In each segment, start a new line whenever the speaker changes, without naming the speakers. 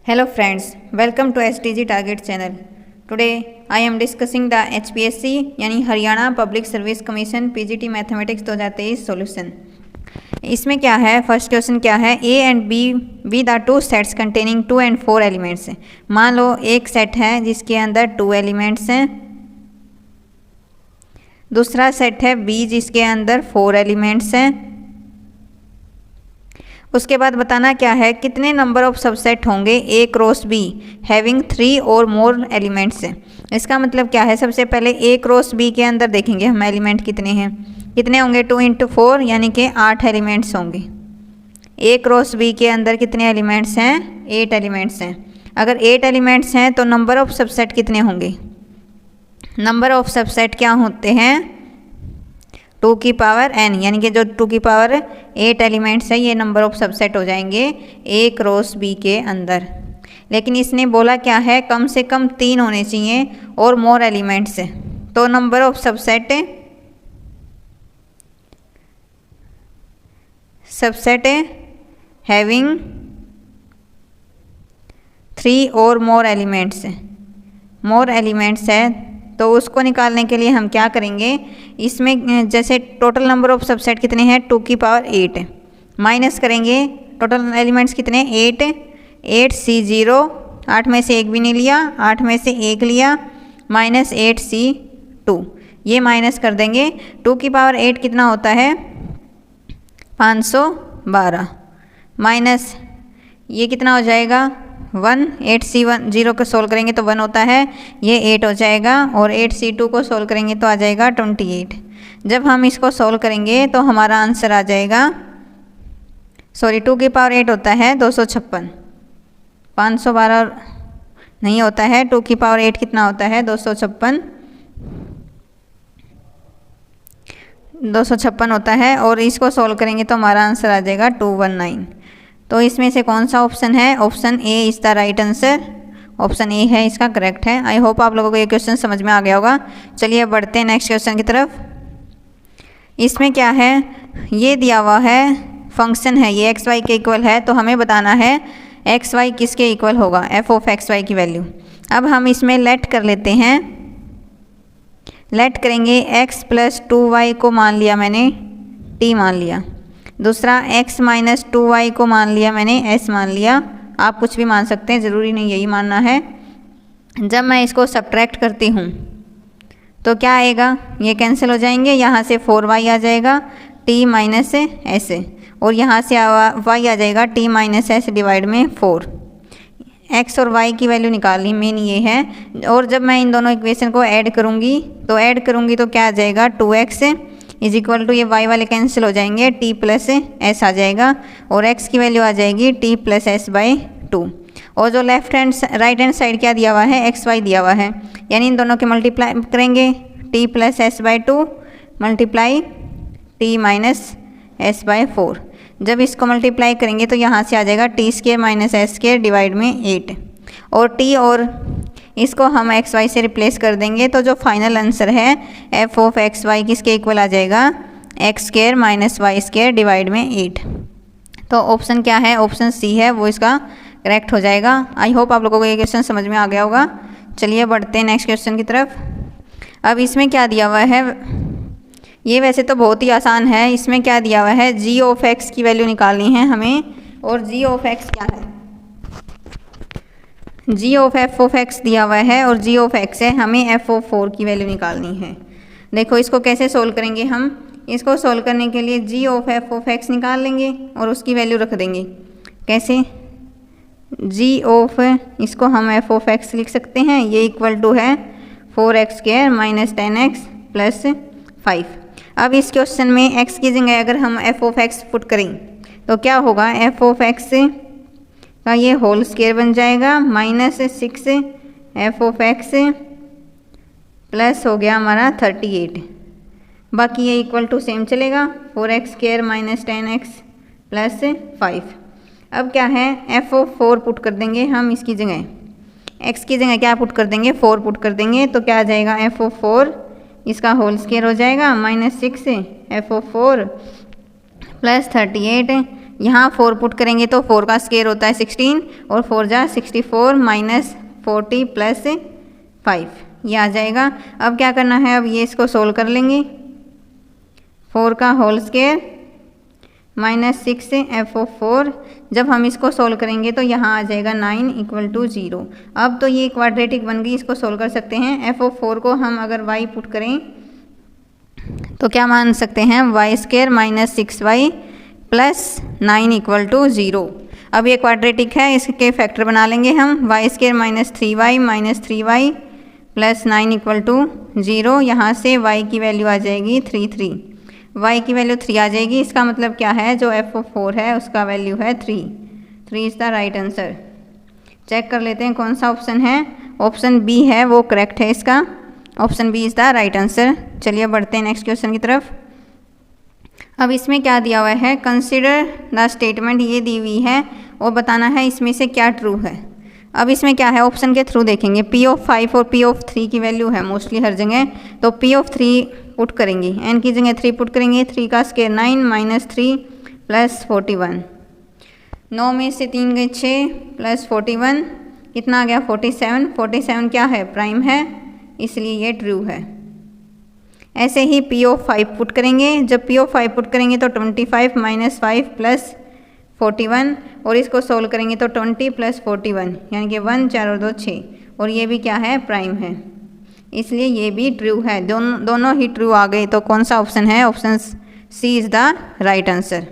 Hello friends, welcome to STG Target channel. Today I am discussing the HPSC यानी Haryana public service commission PGT mathematics 2023 solution. इसमें क्या है, first question क्या है, A and B the two sets containing 2 and 4 elements. मान लो एक set है जिसके अंदर 2 एलिमेंट्स हैं, दूसरा सेट है B जिसके अंदर 4 एलिमेंट्स हैं। उसके बाद बताना क्या है, कितने नंबर ऑफ सबसेट होंगे A क्रॉस B हैविंग 3 और मोर एलिमेंट्स। इसका मतलब क्या है, सबसे पहले A क्रॉस B के अंदर देखेंगे हम एलिमेंट कितने हैं, कितने होंगे 2 × 4 यानी कि 8 एलिमेंट्स होंगे। A क्रॉस B के अंदर कितने एलिमेंट्स हैं, 8 एलिमेंट्स हैं। अगर 8 एलिमेंट्स हैं तो नंबर ऑफ सबसेट कितने होंगे, नंबर ऑफ सबसेट क्या होते हैं 2 की पावर n, यानी कि जो 2 की पावर 8 एलिमेंट्स है ये नंबर ऑफ सबसेट हो जाएंगे A क्रॉस B के अंदर। लेकिन इसने बोला क्या है, कम से कम 3 होने चाहिए और मोर एलिमेंट्स है। तो नंबर ऑफ सबसेट हैविंग 3 और मोर एलिमेंट्स है, तो उसको निकालने के लिए हम क्या करेंगे, इसमें जैसे टोटल नंबर ऑफ सबसेट कितने हैं 2 की पावर 8 माइनस करेंगे, टोटल एलिमेंट्स कितने 8 C0, 8 में से 1 भी नहीं लिया, 8 में से 1 लिया, माइनस 8 C2, ये माइनस कर देंगे। 2 की पावर 8 कितना होता है 512, माइनस ये कितना हो जाएगा 1, 8 C0 को सोल्व करेंगे तो 1 होता है, ये 8 हो जाएगा, और 8 C2 को सोल्व करेंगे तो आ जाएगा 28। जब हम इसको सोल्व करेंगे तो हमारा आंसर आ जाएगा, 2 की पावर 8 होता है 256, 512 नहीं होता है, 2 की पावर 8 कितना होता है 256 होता है, और इसको सोल्व करेंगे तो हमारा आंसर आ जाएगा 219। तो इसमें से कौन सा ऑप्शन है, option A is the right answer, option A है इसका करेक्ट है। आई होप आप लोगों को ये क्वेश्चन समझ में आ गया होगा। चलिए बढ़ते हैं नेक्स्ट क्वेश्चन की तरफ। इसमें क्या है, ये दिया हुआ है फंक्शन है, ये एक्स वाई के इक्वल है, तो हमें बताना है एक्स वाई किसके इक्वल होगा, एफ ऑफ एक्स वाई की वैल्यू। अब हम इसमें लेट कर लेते हैं, लेट करेंगे x + 2y को मान लिया मैंने t मान लिया, दूसरा x - 2y को मान लिया मैंने s मान लिया। आप कुछ भी मान सकते हैं, ज़रूरी नहीं यही मानना है। जब मैं इसको सब्ट्रैक्ट करती हूँ तो क्या आएगा, ये कैंसिल हो जाएंगे, यहाँ से 4y आ जाएगा t - s, और यहाँ से y आ जाएगा t - s डिवाइड में 4। x और y की वैल्यू निकालनी मेन ये है। और जब मैं इन दोनों इक्वेशन को ऐड करूँगी तो क्या आ जाएगा 2x इज इक्वल टू, ये y वाले कैंसिल हो जाएंगे, t + s आ जाएगा, और x की वैल्यू आ जाएगी t + s/2। और जो राइट हैंड साइड क्या दिया हुआ है, xy दिया हुआ है, यानी इन दोनों के मल्टीप्लाई करेंगे, t + s/2 multiply t - s/4। जब इसको मल्टीप्लाई करेंगे तो यहाँ से आ जाएगा t² - s² डिवाइड में 8, और t और इसको हम एक्स वाई से रिप्लेस कर देंगे, तो जो फाइनल आंसर है एफ ऑफ एक्स वाई किसके इक्वल आ जाएगा, x² - y² डिवाइड में 8। तो ऑप्शन क्या है, ऑप्शन सी है, वो इसका करेक्ट हो जाएगा। आई होप आप लोगों को ये क्वेश्चन समझ में आ गया होगा। चलिए बढ़ते हैं नेक्स्ट क्वेश्चन की तरफ। अब इसमें क्या दिया हुआ है, ये वैसे तो बहुत ही आसान है। इसमें क्या दिया हुआ है, g ऑफ x की वैल्यू निकालनी है हमें, और g ऑफ x क्या है, g of f of x दिया हुआ है, और g ऑफ x है, हमें f ऑफ 4 की वैल्यू निकालनी है। देखो इसको कैसे सोल्व करेंगे हम, इसको सोल्व करने के लिए g of f of x निकाल लेंगे और उसकी वैल्यू रख देंगे। कैसे, g ऑफ, इसको हम f ऑफ x लिख सकते हैं, ये इक्वल टू है 4x² - 10x + 5। अब इस क्वेश्चन में x की जगह अगर हम f ऑफ x पुट करें तो क्या होगा, f ऑफ x का ये होल स्क्वायर बन जाएगा -6 f ऑफ x प्लस हो गया हमारा 38, बाकी ये इक्वल टू सेम चलेगा 4x² - 10x + 5। अब क्या है, f ऑफ 4 पुट कर देंगे हम इसकी जगह, x की जगह क्या पुट कर देंगे 4 पुट कर देंगे, तो क्या आ जाएगा f ऑफ 4, इसका होल स्क्वायर हो जाएगा -6 f ऑफ 4 + 38, यहाँ 4 पुट करेंगे तो 4 का स्क्वायर होता है 16 और 4 जा 64 माइनस 40 प्लस 5 ये आ जाएगा। अब क्या करना है, अब ये इसको सोल्व कर लेंगे। 4 का होल स्क्वायर माइनस 6 f(4) जब हम इसको सोल्व करेंगे तो यहाँ आ जाएगा 9 इक्वल टू 0। अब तो ये क्वाड्रेटिक बन गई, इसको सोल्व कर सकते हैं। f(4) को हम अगर y पुट करें तो क्या मान सकते हैं, y² minus 6y plus 9 equal to 0। अब ये क्वाड्रेटिक है, इसके फैक्टर बना लेंगे हम। y² minus 3y minus 3y plus 9 equal to 0। यहाँ से y की वैल्यू आ जाएगी 3 y की वैल्यू 3 आ जाएगी। इसका मतलब क्या है, जो f(4) है उसका वैल्यू है 3 is the right answer. Check कर लेते हैं कौन सा ऑप्शन है। ऑप्शन बी है वो करेक्ट है, इसका option B is the right answer. चलिए बढ़ते हैं नेक्स्ट क्वेश्चन की तरफ। अब इसमें क्या दिया हुआ है, कंसिडर द स्टेटमेंट ये दी हुई है और बताना है इसमें से क्या ट्रू है। अब इसमें क्या है, ऑप्शन के थ्रू देखेंगे। P(5) और P(3) की वैल्यू है मोस्टली हर जगह, तो P(3) पुट करेंगे, n की जगह 3 पुट करेंगे। 3 का स्क्वायर 9 माइनस 3 प्लस 41। 9 में से 3 गए 6 प्लस 41 कितना आ गया 47। 47 क्या है, प्राइम है, इसलिए ये ट्रू है। ऐसे ही P(5) पुट करेंगे। जब P(5) पुट करेंगे तो 25 माइनस 5 प्लस 41 और इसको सोल्व करेंगे तो 20 प्लस 41 यानी कि 1 4 और 2 6 और ये भी क्या है, प्राइम है, इसलिए ये भी ट्रू है। दोनों ही ट्रू आ गए, तो कौन सा ऑप्शन है, option C is the right answer.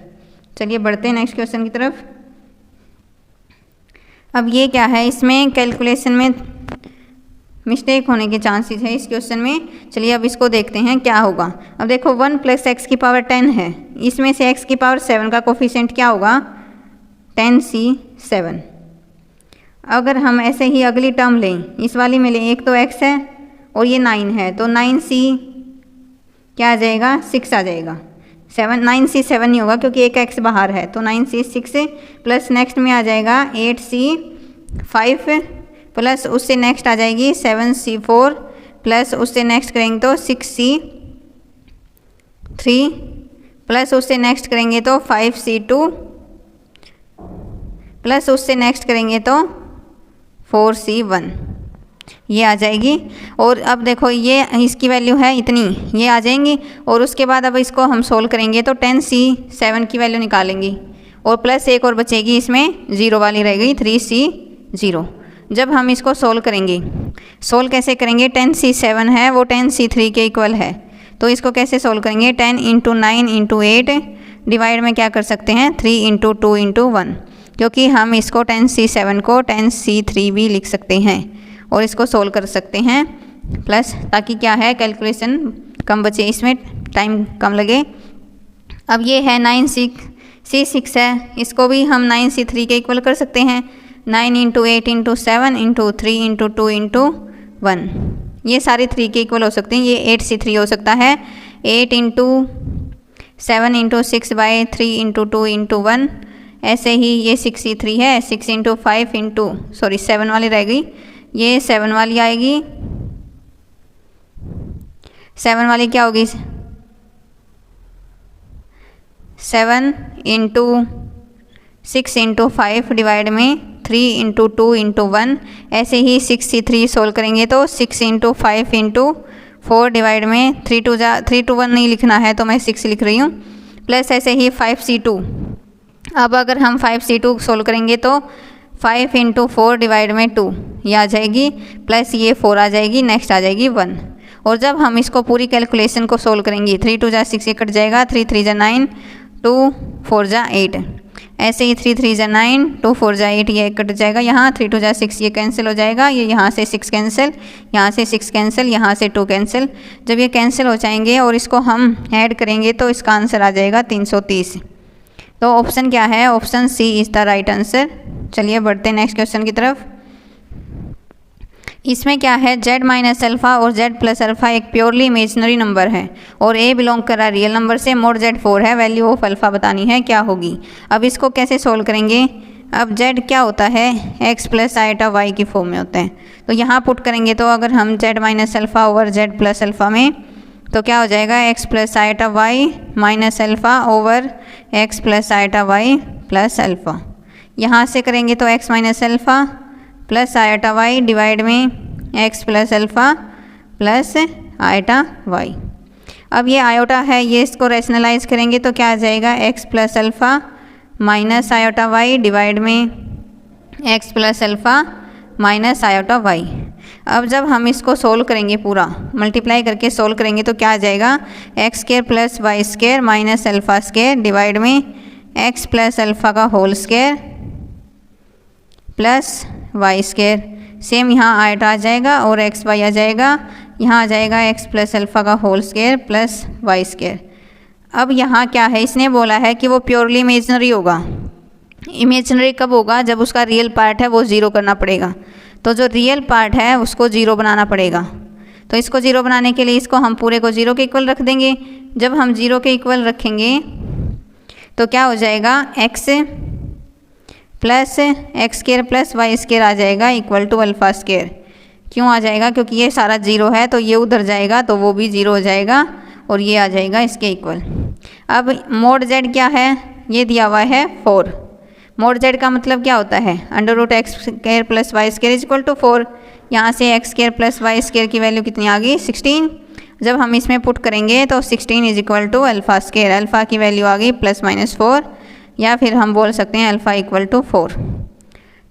चलिए बढ़ते हैं नेक्स्ट क्वेश्चन की तरफ। अब ये क्या है, इसमें कैलकुलेशन में मिस्टेक होने के चांसेस है इस क्वेश्चन में। चलिए अब इसको देखते हैं क्या होगा। अब देखो 1 प्लस एक्स की पावर 10 है, इसमें से एक्स की पावर 7 का कोफिशिएंट क्या होगा, 10c7। अगर हम ऐसे ही अगली टर्म लें, इस वाली में लें, एक तो x है और ये 9 है, तो 9c क्या आ जाएगा, 6 आ जाएगा। 9c7 नहीं होगा क्योंकि एक x बाहर है, तो 9c6 प्लस नेक्स्ट में आ जाएगा 8c5 प्लस उससे नेक्स्ट आ जाएगी 7c4 प्लस उससे नेक्स्ट करेंगे तो 6c3 प्लस उससे नेक्स्ट करेंगे तो 5c2 प्लस उससे नेक्स्ट करेंगे तो 4c1 ये आ जाएगी। और अब देखो ये इसकी वैल्यू है इतनी, ये आ जाएंगी और उसके बाद अब इसको हम सोल्व करेंगे तो 10c7 की वैल्यू निकालेंगे और प्लस एक और बचेगी, इसमें 0 वाली रहेगी 3c0। जब हम इसको सोल्व करेंगे, सोल्व कैसे करेंगे, 10c7 है वो 10c3 के इक्वल है, तो इसको कैसे सोल्व करेंगे, 10 × 9 × 8 डिवाइड में क्या कर सकते हैं 3 × 2 × 1, क्योंकि हम इसको 10c7 को 10c3 भी लिख सकते हैं और इसको सोल्व कर सकते हैं प्लस, ताकि क्या है कैलकुलेशन कम बचे, इसमें टाइम कम लगे। अब ये है 9c6 है, इसको भी हम 9c3 के इक्वल कर सकते हैं। 9 × 8 × 7 × 3 × 2 × 1 ये सारे 3 के इक्वल हो सकते हैं। ये 8c3 हो सकता है, 8 × 7 × 6 बाई 3 × 2 × 1। ऐसे ही ये 6c3 है, 6 × 5 × 7 वाली रह गई, ये 7 वाली आएगी। 7 वाली क्या होगी, 7 × 6 × 5 डिवाइड में 3 × 2 × 1। ऐसे ही 6c3 सोल्व करेंगे तो 6 × 5 × 4 डिवाइड में 3 to 1 नहीं लिखना है तो मैं 6 लिख रही हूँ, प्लस ऐसे ही 5c2। अब अगर हम 5c2 सोल्व करेंगे तो 5 × 4 डिवाइड में 2 ये आ जाएगी, प्लस ये 4 आ जाएगी, नेक्स्ट आ जाएगी 1। और जब हम इसको पूरी कैलकुलेशन को सोल्व करेंगे, 3 2 जा 6 ये कट जाएगा, 3 3 जा 9, 2 4 जा 8। ऐसे ही 3 3 जा 9, 2 4 जा 8 ये कट जाएगा, यहाँ 3 2 जा 6 ये कैंसिल हो जाएगा, ये यहाँ से 6 कैंसिल, यहाँ से 6 कैंसिल, यहाँ से 2 कैंसिल। जब ये कैंसिल हो जाएंगे और इसको हम ऐड करेंगे तो इसका आंसर आ जाएगा 330। तो ऑप्शन क्या है, option C is the right answer. चलिए बढ़ते हैं नेक्स्ट क्वेश्चन की तरफ। इसमें क्या है, z माइनस अल्फ़ा और z प्लस अल्फ़ा एक प्योरली इमेजनरी नंबर है और a बिलोंग कर रहा है रियल नंबर से, मोड z 4 है, वैल्यू ऑफ अल्फ़ा बतानी है क्या होगी। अब इसको कैसे सोल्व करेंगे, अब z क्या होता है, x प्लस आइटा y की फॉर्म में होता है, तो यहाँ पुट करेंगे तो अगर हम z minus alpha over z plus alpha में तो क्या हो जाएगा, x plus eta y minus alpha over x plus eta y plus alpha. यहाँ से करेंगे तो x minus alpha plus eta y divide में x plus alpha plus eta y। अब ये आयोटा है, ये इसको रैशनलाइज करेंगे तो क्या आ जाएगा, x plus alpha minus iota y divide में x plus alpha minus iota y। अब जब हम इसको सोल्व करेंगे, पूरा मल्टीप्लाई करके सोल्व करेंगे तो क्या आ जाएगा, x square plus y square minus alpha square divide में x प्लस अल्फ़ा का whole square plus y square. Same यहाँ आयटा आ जाएगा और एक्स वाई आ जाएगा, यहाँ आ जाएगा x प्लस अल्फ़ा का whole square plus y square. अब यहाँ क्या है, इसने बोला है कि वो प्योरली इमेजनरी होगा। इमेजनरी कब होगा, जब उसका रियल पार्ट है वो ज़ीरो करना पड़ेगा। तो जो रियल पार्ट है उसको ज़ीरो बनाना पड़ेगा। तो इसको ज़ीरो बनाने के लिए इसको हम पूरे को ज़ीरो के इक्वल रख देंगे। जब हम ज़ीरो के इक्वल रखेंगे तो क्या हो जाएगा, x plus x square plus y square आ जाएगा इक्वल टू अल्फ़ा स्क्वायर। क्यों आ जाएगा, क्योंकि ये सारा ज़ीरो है तो ये उधर जाएगा तो वो भी ज़ीरो हो जाएगा और ये आ जाएगा इसके इक्वल। अब मोड z क्या है, ये दिया हुआ है 4। मोड z का मतलब क्या होता है, under root x square plus y square is equal to 4। यहाँ से x square plus y square की वैल्यू कितनी आ गई, 16। जब हम इसमें पुट करेंगे तो 16 is equal to alpha square, alpha की वैल्यू आ गई प्लस माइनस 4, या फिर हम बोल सकते हैं अल्फ़ा इक्वल टू 4।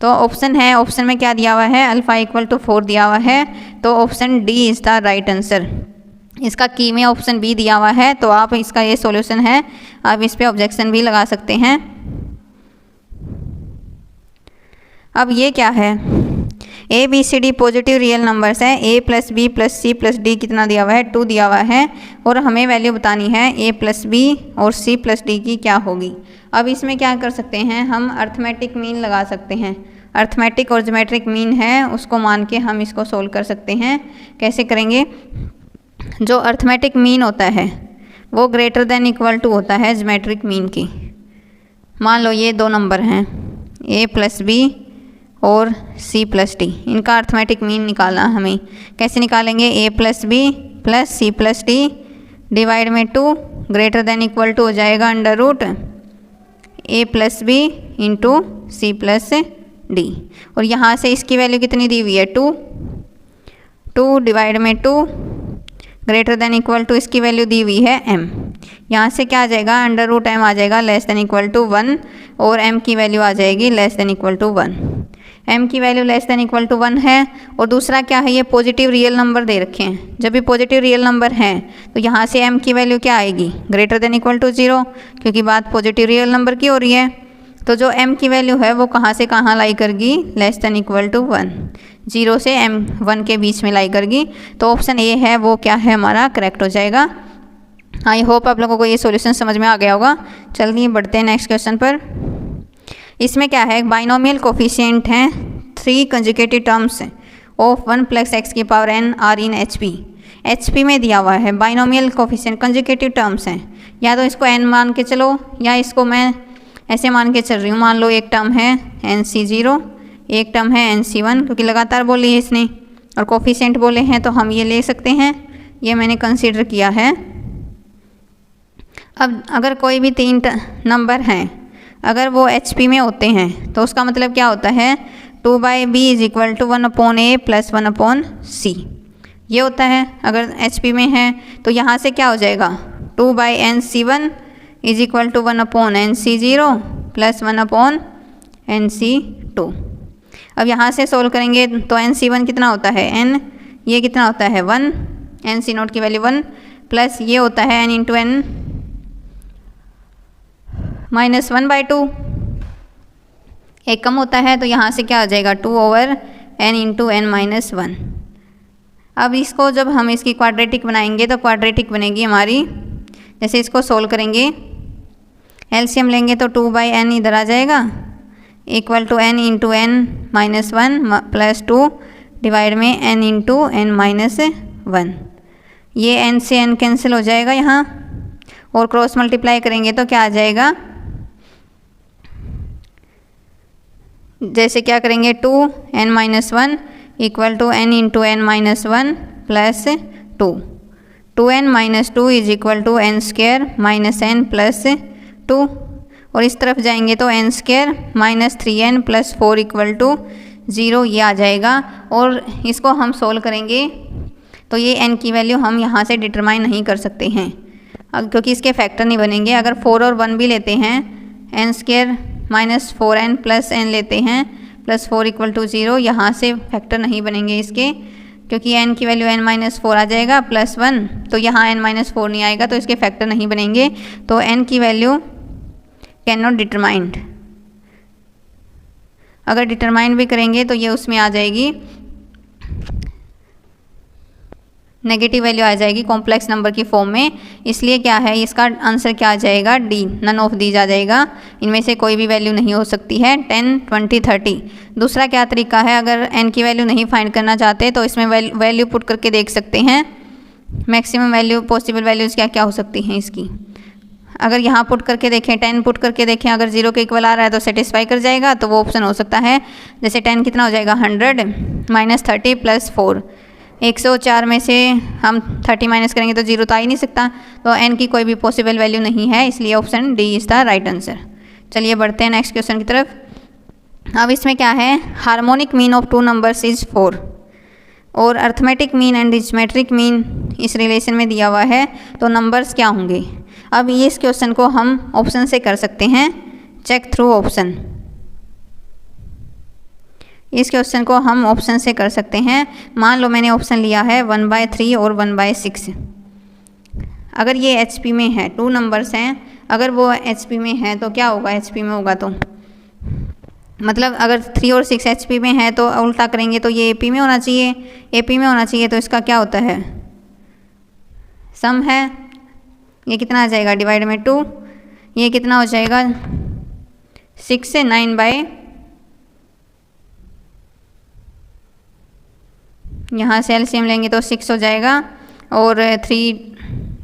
तो ऑप्शन है, ऑप्शन में क्या दिया हुआ है, अल्फ़ा इक्वल टू 4 दिया हुआ है। तो option D is the right answer. इसका की में ऑप्शन बी दिया हुआ है, तो आप इसका ये सॉल्यूशन है, आप इस पर ऑब्जेक्शन भी लगा सकते हैं। अब ये क्या है, A B C D positive real numbers है। A plus B plus C plus D कितना दिया हुआ है, 2 दिया हुआ है, और हमें वैल्यू बतानी है ए प्लस बी और सी प्लस डी की क्या होगी। अब इसमें क्या कर सकते हैं, हम अर्थमेटिक मीन लगा सकते हैं। अर्थमेटिक और ज्योमेट्रिक मीन है उसको मान के हम इसको सोल्व कर सकते हैं। कैसे करेंगे, जो अर्थमेटिक मीन होता है वो ग्रेटर देन इक्वल टू होता है ज्योमेट्रिक मीन की। मान लो ये 2 नंबर हैं, ए प्लस बी और सी प्लस डी, इनका अर्थमेटिक मीन निकालना हमें। कैसे निकालेंगे, A plus B plus C plus D divide में 2 ग्रेटर देन इक्वल टू हो जाएगा under root A plus B into C plus D. और यहाँ से इसकी वैल्यू कितनी दी हुई है, 2 डिवाइड में 2 ग्रेटर देन इक्वल टू इसकी वैल्यू दी हुई है m। यहाँ से क्या आ जाएगा, अंडर रूट m आ जाएगा लेस देन इक्वल टू 1, और m की वैल्यू आ जाएगी less than equal to 1। m की value less than equal to 1 है। और दूसरा क्या है, ये पॉजिटिव रियल नंबर दे रखे हैं। जब भी पॉजिटिव रियल नंबर हैं तो यहाँ से m की वैल्यू क्या आएगी, ग्रेटर देन इक्वल टू 0, क्योंकि बात पॉजिटिव रियल नंबर की हो रही है। तो जो m की वैल्यू है वो कहाँ से कहाँ लाई करगी, लेस देन इक्वल टू 1, 0 से m1 के बीच में लाई करगी। तो ऑप्शन ए है वो क्या है हमारा करेक्ट हो जाएगा। आई होप आप लोगों को ये सॉल्यूशन समझ में आ गया होगा। चलिए बढ़ते हैं नेक्स्ट क्वेश्चन पर। इसमें क्या है, बाइनोमियल कोफिशिएंट हैं 3 conjugative terms of 1 plus x की power n are in HP में दिया हुआ है। बाइनोमियल कोफिशिएंट कंजुगेटिव टर्म्स हैं, या तो इसको n मान के चलो या इसको मैं ऐसे मान के चल रही हूँ। मान लो एक टर्म है NC0, एक टर्म है NC1, क्योंकि लगातार बोली है इसने और कोफिशिएंट बोले हैं तो हम ये ले सकते हैं, ये मैंने कंसीडर किया है। अब अगर कोई भी 3 नंबर हैं, अगर वो HP में होते हैं तो उसका मतलब क्या होता है, 2/b is equal to 1/a plus 1/c, ये होता है। अगर HP में है तो यहाँ से क्या हो जाएगा, 2/NC1 is equal to 1/NC0 plus 1/NC2। अब यहाँ से सोल्व करेंगे तो NC1 कितना होता है n, ये कितना होता है 1, NC0 की वैल्यू 1, प्लस ये होता है n इंटू n माइनस 1/2, एक कम होता है तो यहाँ से क्या हो जाएगा 2/n इंटू n माइनस 1। अब इसको जब हम इसकी क्वाड्रेटिक बनाएंगे तो क्वाड्रेटिक बनेगी हमारी, जैसे इसको सोल्व करेंगे एलसीएम लेंगे तो 2/n इधर आ जाएगा equal to n into n minus 1 plus 2 divide में n इंटू n माइनस 1। ये n से n कैंसिल हो जाएगा यहाँ, और क्रॉस मल्टीप्लाई करेंगे तो क्या आ जाएगा, जैसे क्या करेंगे 2n minus 1 equal to n into n minus 1 plus 2, 2n minus 2 is equal to n square minus n plus 2, और इस तरफ जाएंगे तो n square minus 3n plus 4 equal to 0 ये आ जाएगा। और इसको हम सोल्व करेंगे तो ये n की वैल्यू हम यहाँ से डिटरमाइन नहीं कर सकते हैं क्योंकि इसके फैक्टर नहीं बनेंगे। अगर 4 और 1 भी लेते हैं, n square minus 4n plus n लेते हैं प्लस 4 इक्वल टू 0, यहाँ से फैक्टर नहीं बनेंगे इसके, क्योंकि n की वैल्यू n माइनस 4 आ जाएगा प्लस 1, तो यहाँ n माइनस 4 नहीं आएगा तो इसके फैक्टर नहीं बनेंगे। तो n की वैल्यू कैन नॉट डिटरमाइंड। अगर डिटरमाइन भी करेंगे तो ये उसमें आ जाएगी, नेगेटिव वैल्यू आ जाएगी कॉम्प्लेक्स नंबर की फॉर्म में। इसलिए क्या है, इसका आंसर क्या आ जाएगा, डी, नन ऑफ दीज आ जाएगा। इनमें से कोई भी वैल्यू नहीं हो सकती है 10, 20, 30। दूसरा क्या तरीका है, अगर n की वैल्यू नहीं फाइंड करना चाहते तो इसमें वैल्यू पुट करके देख सकते हैं। मैक्सिमम वैल्यू, पॉसिबल वैल्यूज़ क्या क्या हो सकती हैं इसकी। अगर यहाँ पुट करके देखें, 10 पुट करके देखें, अगर 0 के इक्वल आ रहा है तो सेटिस्फाई कर जाएगा, तो वो ऑप्शन हो सकता है। जैसे 10 कितना हो जाएगा, 100 माइनस 30 प्लस 4। 104 में से हम 30 माइनस करेंगे तो 0 तो आ ही नहीं सकता, तो n की कोई भी पॉसिबल वैल्यू नहीं है, इसलिए option D is the right answer. चलिए बढ़ते हैं नेक्स्ट क्वेश्चन की तरफ। अब इसमें क्या है, harmonic mean of 2 numbers is 4 और arithmetic mean and geometric mean इस रिलेशन में दिया हुआ है, तो नंबर्स क्या होंगे। अब इस क्वेश्चन को हम ऑप्शन से कर सकते हैं, चेक थ्रू ऑप्शन। इस क्वेश्चन को हम ऑप्शन से कर सकते हैं। मान लो मैंने ऑप्शन लिया है 1/3 और 1/6। अगर ये HP में है, 2 नंबर्स हैं, अगर वो HP में है तो क्या होगा, HP में होगा तो मतलब अगर 3 और 6 HP में है तो उल्टा करेंगे तो ये AP में होना चाहिए, AP में होना चाहिए, तो इसका क्या होता है, सम है। ये कितना आ जाएगा, डिवाइड में 2, ये कितना हो जाएगा 6 से 9/, यहाँ से एलसीएम लेंगे तो 6 हो जाएगा, और 3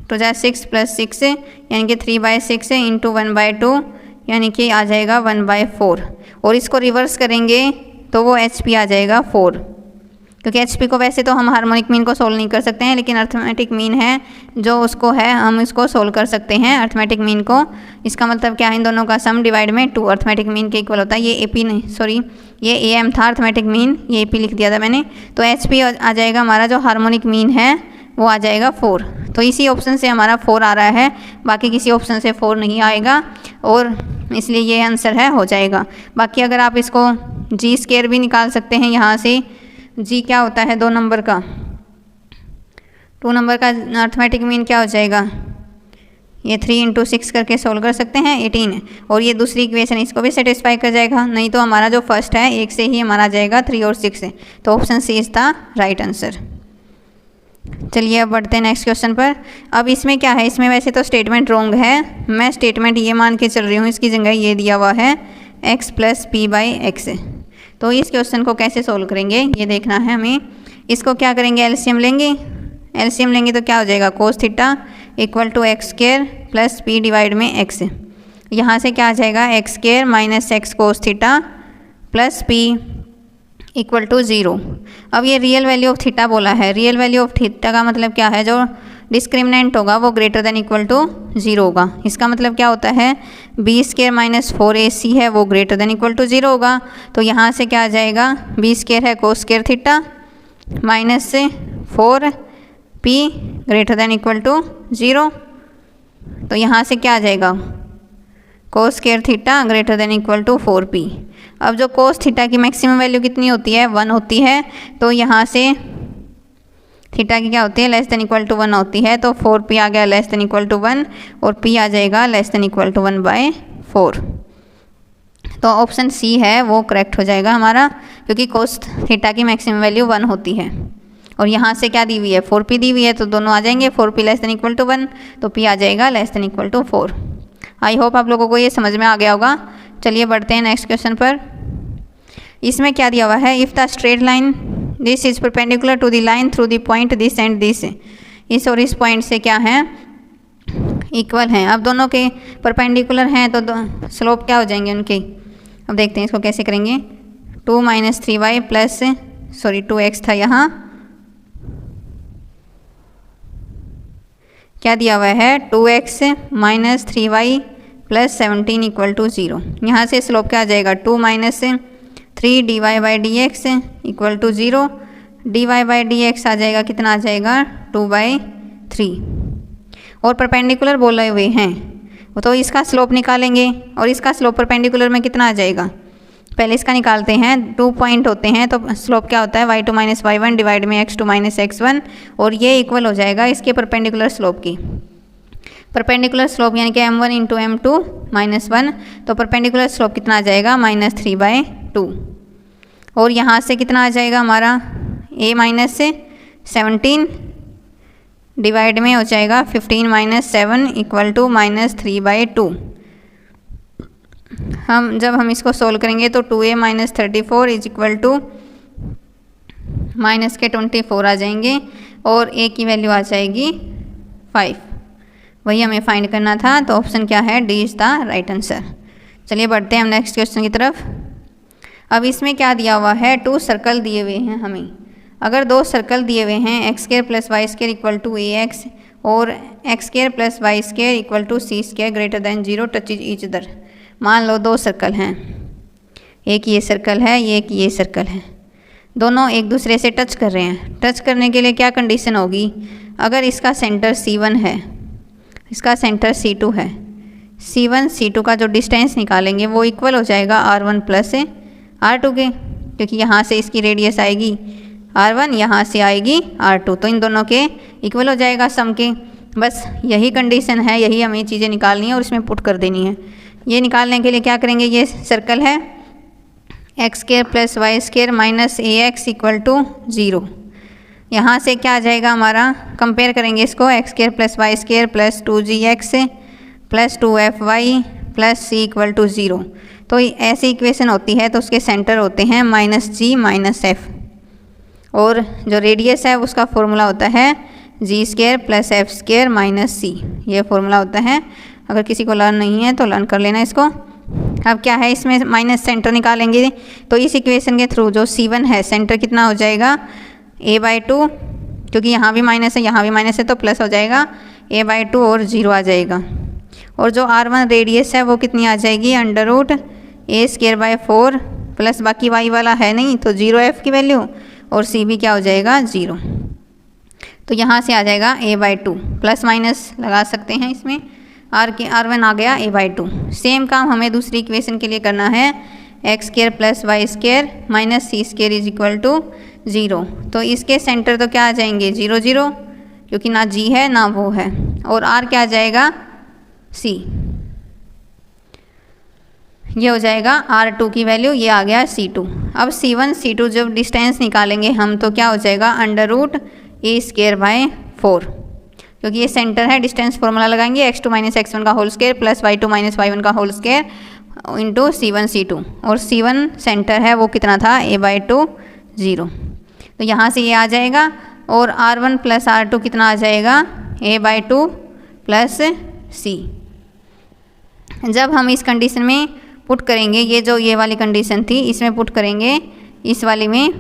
तो जाए 6 प्लस 6 यानी कि 3/6 इंटू 1/2 यानी कि आ जाएगा 1/4। और इसको रिवर्स करेंगे तो वो HP आ जाएगा 4, क्योंकि HP को वैसे तो हम हार्मोनिक मीन को सोल्व नहीं कर सकते हैं, लेकिन अर्थमेटिक मीन है जो उसको है, हम इसको सोल्व कर सकते हैं अर्थमेटिक मीन को। इसका मतलब क्या है, इन दोनों का सम डिवाइड में 2 अर्थमेटिक मीन के इक्वल होता है। ये AP नहीं, सॉरी ये AM था अर्थमेटिक मीन, ये AP लिख दिया था मैंने। तो HP आ जाएगा हमारा जो हार्मोनिक मीन है वो आ जाएगा 4। तो इसी ऑप्शन से हमारा 4 आ रहा है, बाकी किसी ऑप्शन से 4 नहीं आएगा, और इसलिए ये आंसर है, हो जाएगा। बाकी अगर आप इसको G स्क्वायर भी निकाल सकते हैं यहाँ से। G क्या होता है, 2 नंबर का, 2 नंबर का अर्थमेटिक मीन क्या हो जाएगा, ये 3 इंटू 6 करके सोल्व कर सकते हैं, 18। और ये दूसरी इक्वेशन इसको भी सेटिस्फाई कर जाएगा, नहीं तो हमारा जो फर्स्ट है 1 से ही हमारा आ जाएगा 3 और 6 से। तो option C is the right answer. चलिए अब बढ़ते हैं नेक्स्ट क्वेश्चन पर। अब इसमें क्या है, इसमें वैसे तो स्टेटमेंट रॉन्ग है, मैं स्टेटमेंट ये मान के चल रही हूँ, इसकी जगह ये दिया हुआ है x प्लस p/x। तो इस क्वेश्चन को कैसे सोल्व करेंगे ये देखना है हमें। इसको क्या करेंगे, एलसीएम लेंगे, एलसीएम लेंगे तो क्या हो जाएगा, cos theta equal to x square plus p divide में x। यहाँ से क्या आ जाएगा, x square minus x cos theta plus p equal to 0। अब ये रियल वैल्यू ऑफ थीटा बोला है, रियल वैल्यू ऑफ थीटा का मतलब क्या है, जो डिस्क्रिमिनेंट होगा वो ग्रेटर देन इक्वल टू 0 होगा। इसका मतलब क्या होता है, b स्क्वायर माइनस 4ac है वो ग्रेटर देन इक्वल टू 0 होगा। तो यहाँ से क्या आ जाएगा, b स्क्वायर है cos स्क्वायर थीटा माइनस से 4p greater than equal to 0। तो यहाँ से क्या आ जाएगा, cos square theta greater than equal to 4p। अब जो cos थीटा की मैक्सिमम वैल्यू कितनी होती है, 1 होती है, तो यहाँ से थीटा की क्या होती है, लेस देन इक्वल टू 1 होती है, तो 4p आ गया लेस देन इक्वल टू 1 और p आ जाएगा लेस देन इक्वल टू 1/4। तो ऑप्शन सी है वो करेक्ट हो जाएगा हमारा, क्योंकि cos थीटा की मैक्सिमम वैल्यू 1 होती है और यहाँ से क्या दी हुई है, 4p दी हुई है, तो दोनों आ जाएंगे, 4p less than equal to 1 तो p आ जाएगा less than equal to 4। I hope आप लोगों को ये समझ में आ गया होगा। चलिए बढ़ते हैं नेक्स्ट क्वेश्चन पर। इसमें क्या दिया हुआ है, if the straight line this is perpendicular to the line through the point this and this, इस और इस पॉइंट से क्या है, इक्वल हैं। अब दोनों के परपेंडिकुलर हैं तो स्लोप क्या हो जाएंगे उनके। अब देखते हैं इसको कैसे करेंगे। 2 - 3y प्लस 2x था, यहाँ क्या दिया हुआ है 2x - 3y plus 17 equal to 0। यहाँ से स्लोप क्या आ जाएगा 2 minus 3 dy by d x equal to 0। dy by d x आ जाएगा, कितना आ जाएगा 2/3। और परपेंडिकुलर बोले हुए हैं तो इसका स्लोप निकालेंगे और इसका स्लोप परपेंडिकुलर में कितना आ जाएगा, पहले इसका निकालते हैं। 2 पॉइंट होते हैं तो स्लोप क्या होता है y2 माइनस y1 डिवाइड में x2 माइनस x1, और ये इक्वल हो जाएगा इसके परपेंडिकुलर स्लोप की। परपेंडिकुलर स्लोप यानी कि m1 इंटू m2 माइनस 1, तो परपेंडिकुलर स्लोप कितना आ जाएगा -3/2। और यहाँ से कितना आ जाएगा हमारा a माइनस 17 डिवाइड में हो जाएगा 15 माइनस 7 इक्वल टू -3/2। जब हम इसको सोल्व करेंगे तो 2a minus 34 is equal to minus के 24 आ जाएंगे और a की वैल्यू आ जाएगी 5। वही हमें फाइंड करना था, तो ऑप्शन क्या है, D is the right answer. चलिए बढ़ते हैं हम नेक्स्ट क्वेश्चन की तरफ। अब इसमें क्या दिया हुआ है, 2 सर्कल दिए हुए हैं हमें। अगर 2 सर्कल दिए हुए हैं x² plus y square equal to ax और x² plus y square equal to c square greater than 0 touch each other. मान लो 2 सर्कल हैं, एक ये सर्कल है, एक ये सर्कल है, दोनों एक दूसरे से टच कर रहे हैं। टच करने के लिए क्या कंडीशन होगी, अगर इसका सेंटर C1 है, इसका सेंटर C2 है, C1 C2 का जो डिस्टेंस निकालेंगे वो इक्वल हो जाएगा R1 प्लस R2 के, क्योंकि यहाँ से इसकी रेडियस आएगी R1, यहाँ से आएगी R2, तो इन दोनों के इक्वल हो जाएगा सम के। बस यही कंडीशन है, यही हमें चीज़ें निकालनी है और इसमें पुट कर देनी है। ये निकालने के लिए क्या करेंगे, ये सर्कल है x² plus y square minus ax equal to 0। यहाँ से क्या आ जाएगा हमारा, कंपेयर करेंगे इसको, x² plus y square plus 2gx plus 2fy plus c equal to 0। तो ऐसी इक्वेशन होती है तो उसके सेंटर होते हैं -g माइनस f, और जो रेडियस है उसका फॉर्मूला होता है g² plus f² minus c। ये फॉर्मूला होता है, अगर किसी को लर्न नहीं है तो लर्न कर लेना इसको। अब क्या है, इसमें माइनस सेंटर निकालेंगे तो इस इक्वेशन के थ्रू जो C1 है सेंटर कितना हो जाएगा a/2, क्योंकि यहाँ भी माइनस है यहाँ भी माइनस है तो प्लस हो जाएगा a/2 और 0 आ जाएगा। और जो R1 रेडियस है वो कितनी आ जाएगी, √a²/4 प्लस बाकी y वाला है नहीं तो 0f की वैल्यू, और c भी क्या हो जाएगा 0। तो यहाँ से आ जाएगा a/2, प्लस माइनस लगा सकते हैं इसमें, R1 आ गया a/2। सेम काम हमें दूसरी इक्वेशन के लिए करना है, x² plus y square minus c square is equal to 0। तो इसके सेंटर तो क्या आ जाएंगे 0 0, क्योंकि ना g है ना वो है, और r क्या आ जाएगा c। ये हो जाएगा R2 की वैल्यू, ये आ गया C2। अब C1 C2 जब डिस्टेंस निकालेंगे हम तो क्या हो जाएगा √a²/4, क्योंकि ये सेंटर है, डिस्टेंस फॉर्मूला लगाएंगे x2 माइनस x1 का whole square plus y2 minus y1 का whole square into C1 C2, और C1 सेंटर है वो कितना था a/2 0। तो यहाँ से ये आ जाएगा, और R1 प्लस R2 कितना आ जाएगा a/2 प्लस c। जब हम इस कंडीशन में पुट करेंगे, ये जो ये वाली कंडीशन थी इसमें पुट करेंगे, इस वाली में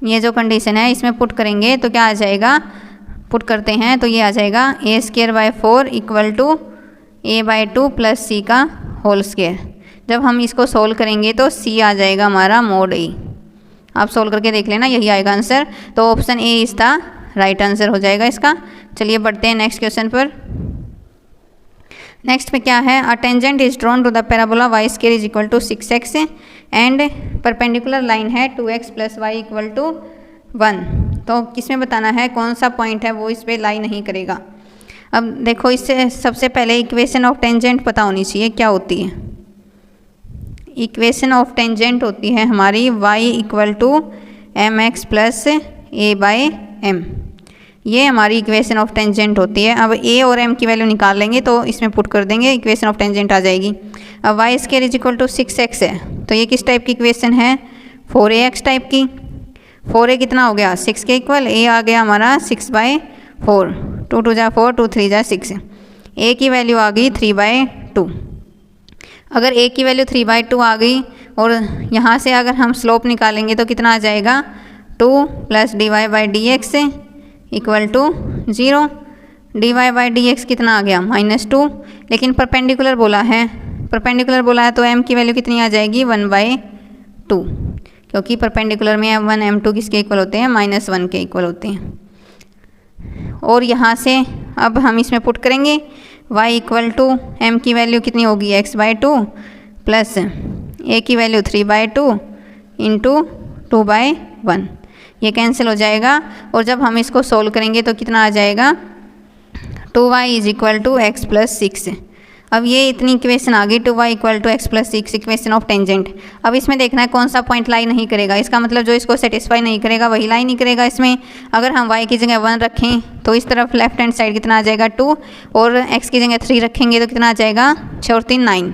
ये जो कंडीशन है इसमें पुट करेंगे तो क्या आ जाएगा, पुट करते हैं तो ये आ जाएगा a²/4 equal to a/2 plus c का होल स्क्वायर। जब हम इसको सोल्व करेंगे तो c आ जाएगा हमारा mod a। आप सोल्व करके देख लेना, यही आएगा आंसर। तो option A is the right answer हो जाएगा इसका। चलिए बढ़ते हैं नेक्स्ट क्वेश्चन पर। नेक्स्ट में क्या है, a tangent is drawn to the parabola y square is equal to 6x and perpendicular line है 2x plus Y equal to 1। तो किसमें बताना है कौन सा पॉइंट है वो इस पर लाई नहीं करेगा। अब देखो, इससे सबसे पहले इक्वेशन ऑफ टेंजेंट पता होनी चाहिए क्या होती है। इक्वेशन ऑफ टेंजेंट होती है हमारी y equal to mx plus a/m। ये हमारी इक्वेशन ऑफ टेंजेंट होती है। अब a और m की वैल्यू निकाल लेंगे तो इसमें पुट कर देंगे, इक्वेशन ऑफ टेंजेंट आ जाएगी। अब y square is equal to 6x है, तो ये किस टाइप की इक्वेशन है, 4ax टाइप की। 4a कितना हो गया 6 के इक्वल, a आ गया हमारा 6/4, 2 2 जा 4, 2 3 जा 6। a की वैल्यू आ गई 3/2। अगर a की वैल्यू 3/2 आ गई और यहाँ से अगर हम स्लोप निकालेंगे तो कितना आ जाएगा 2 plus dy/dx equal to 0। dy/dx कितना आ गया -2, लेकिन परपेंडिकुलर बोला है, परपेंडिकुलर बोला है तो m की वैल्यू कितनी आ जाएगी 1/2, क्योंकि परपेंडिकुलर में m1 m2 किसके इक्वल होते हैं -1 के इक्वल होते हैं। और यहाँ से अब हम इसमें पुट करेंगे y इक्वल टू m की वैल्यू कितनी होगी x/2 प्लस a की वैल्यू 3/2 इंटू 2/1, ये कैंसिल हो जाएगा। और जब हम इसको सोल्व करेंगे तो कितना आ जाएगा 2y is equal to x plus 6। अब ये इतनी इक्वेशन आ गई 2y equal to x plus 6 equation of tangent. अब इसमें देखना है कौन सा पॉइंट लाई नहीं करेगा, इसका मतलब जो इसको सेटिस्फाई नहीं करेगा वही लाई नहीं करेगा इसमें। अगर हम y की जगह 1 रखें तो इस तरफ लेफ्ट हैंड साइड कितना आ जाएगा 2, और x की जगह 3 रखेंगे तो कितना आ जाएगा 6 और 3 9,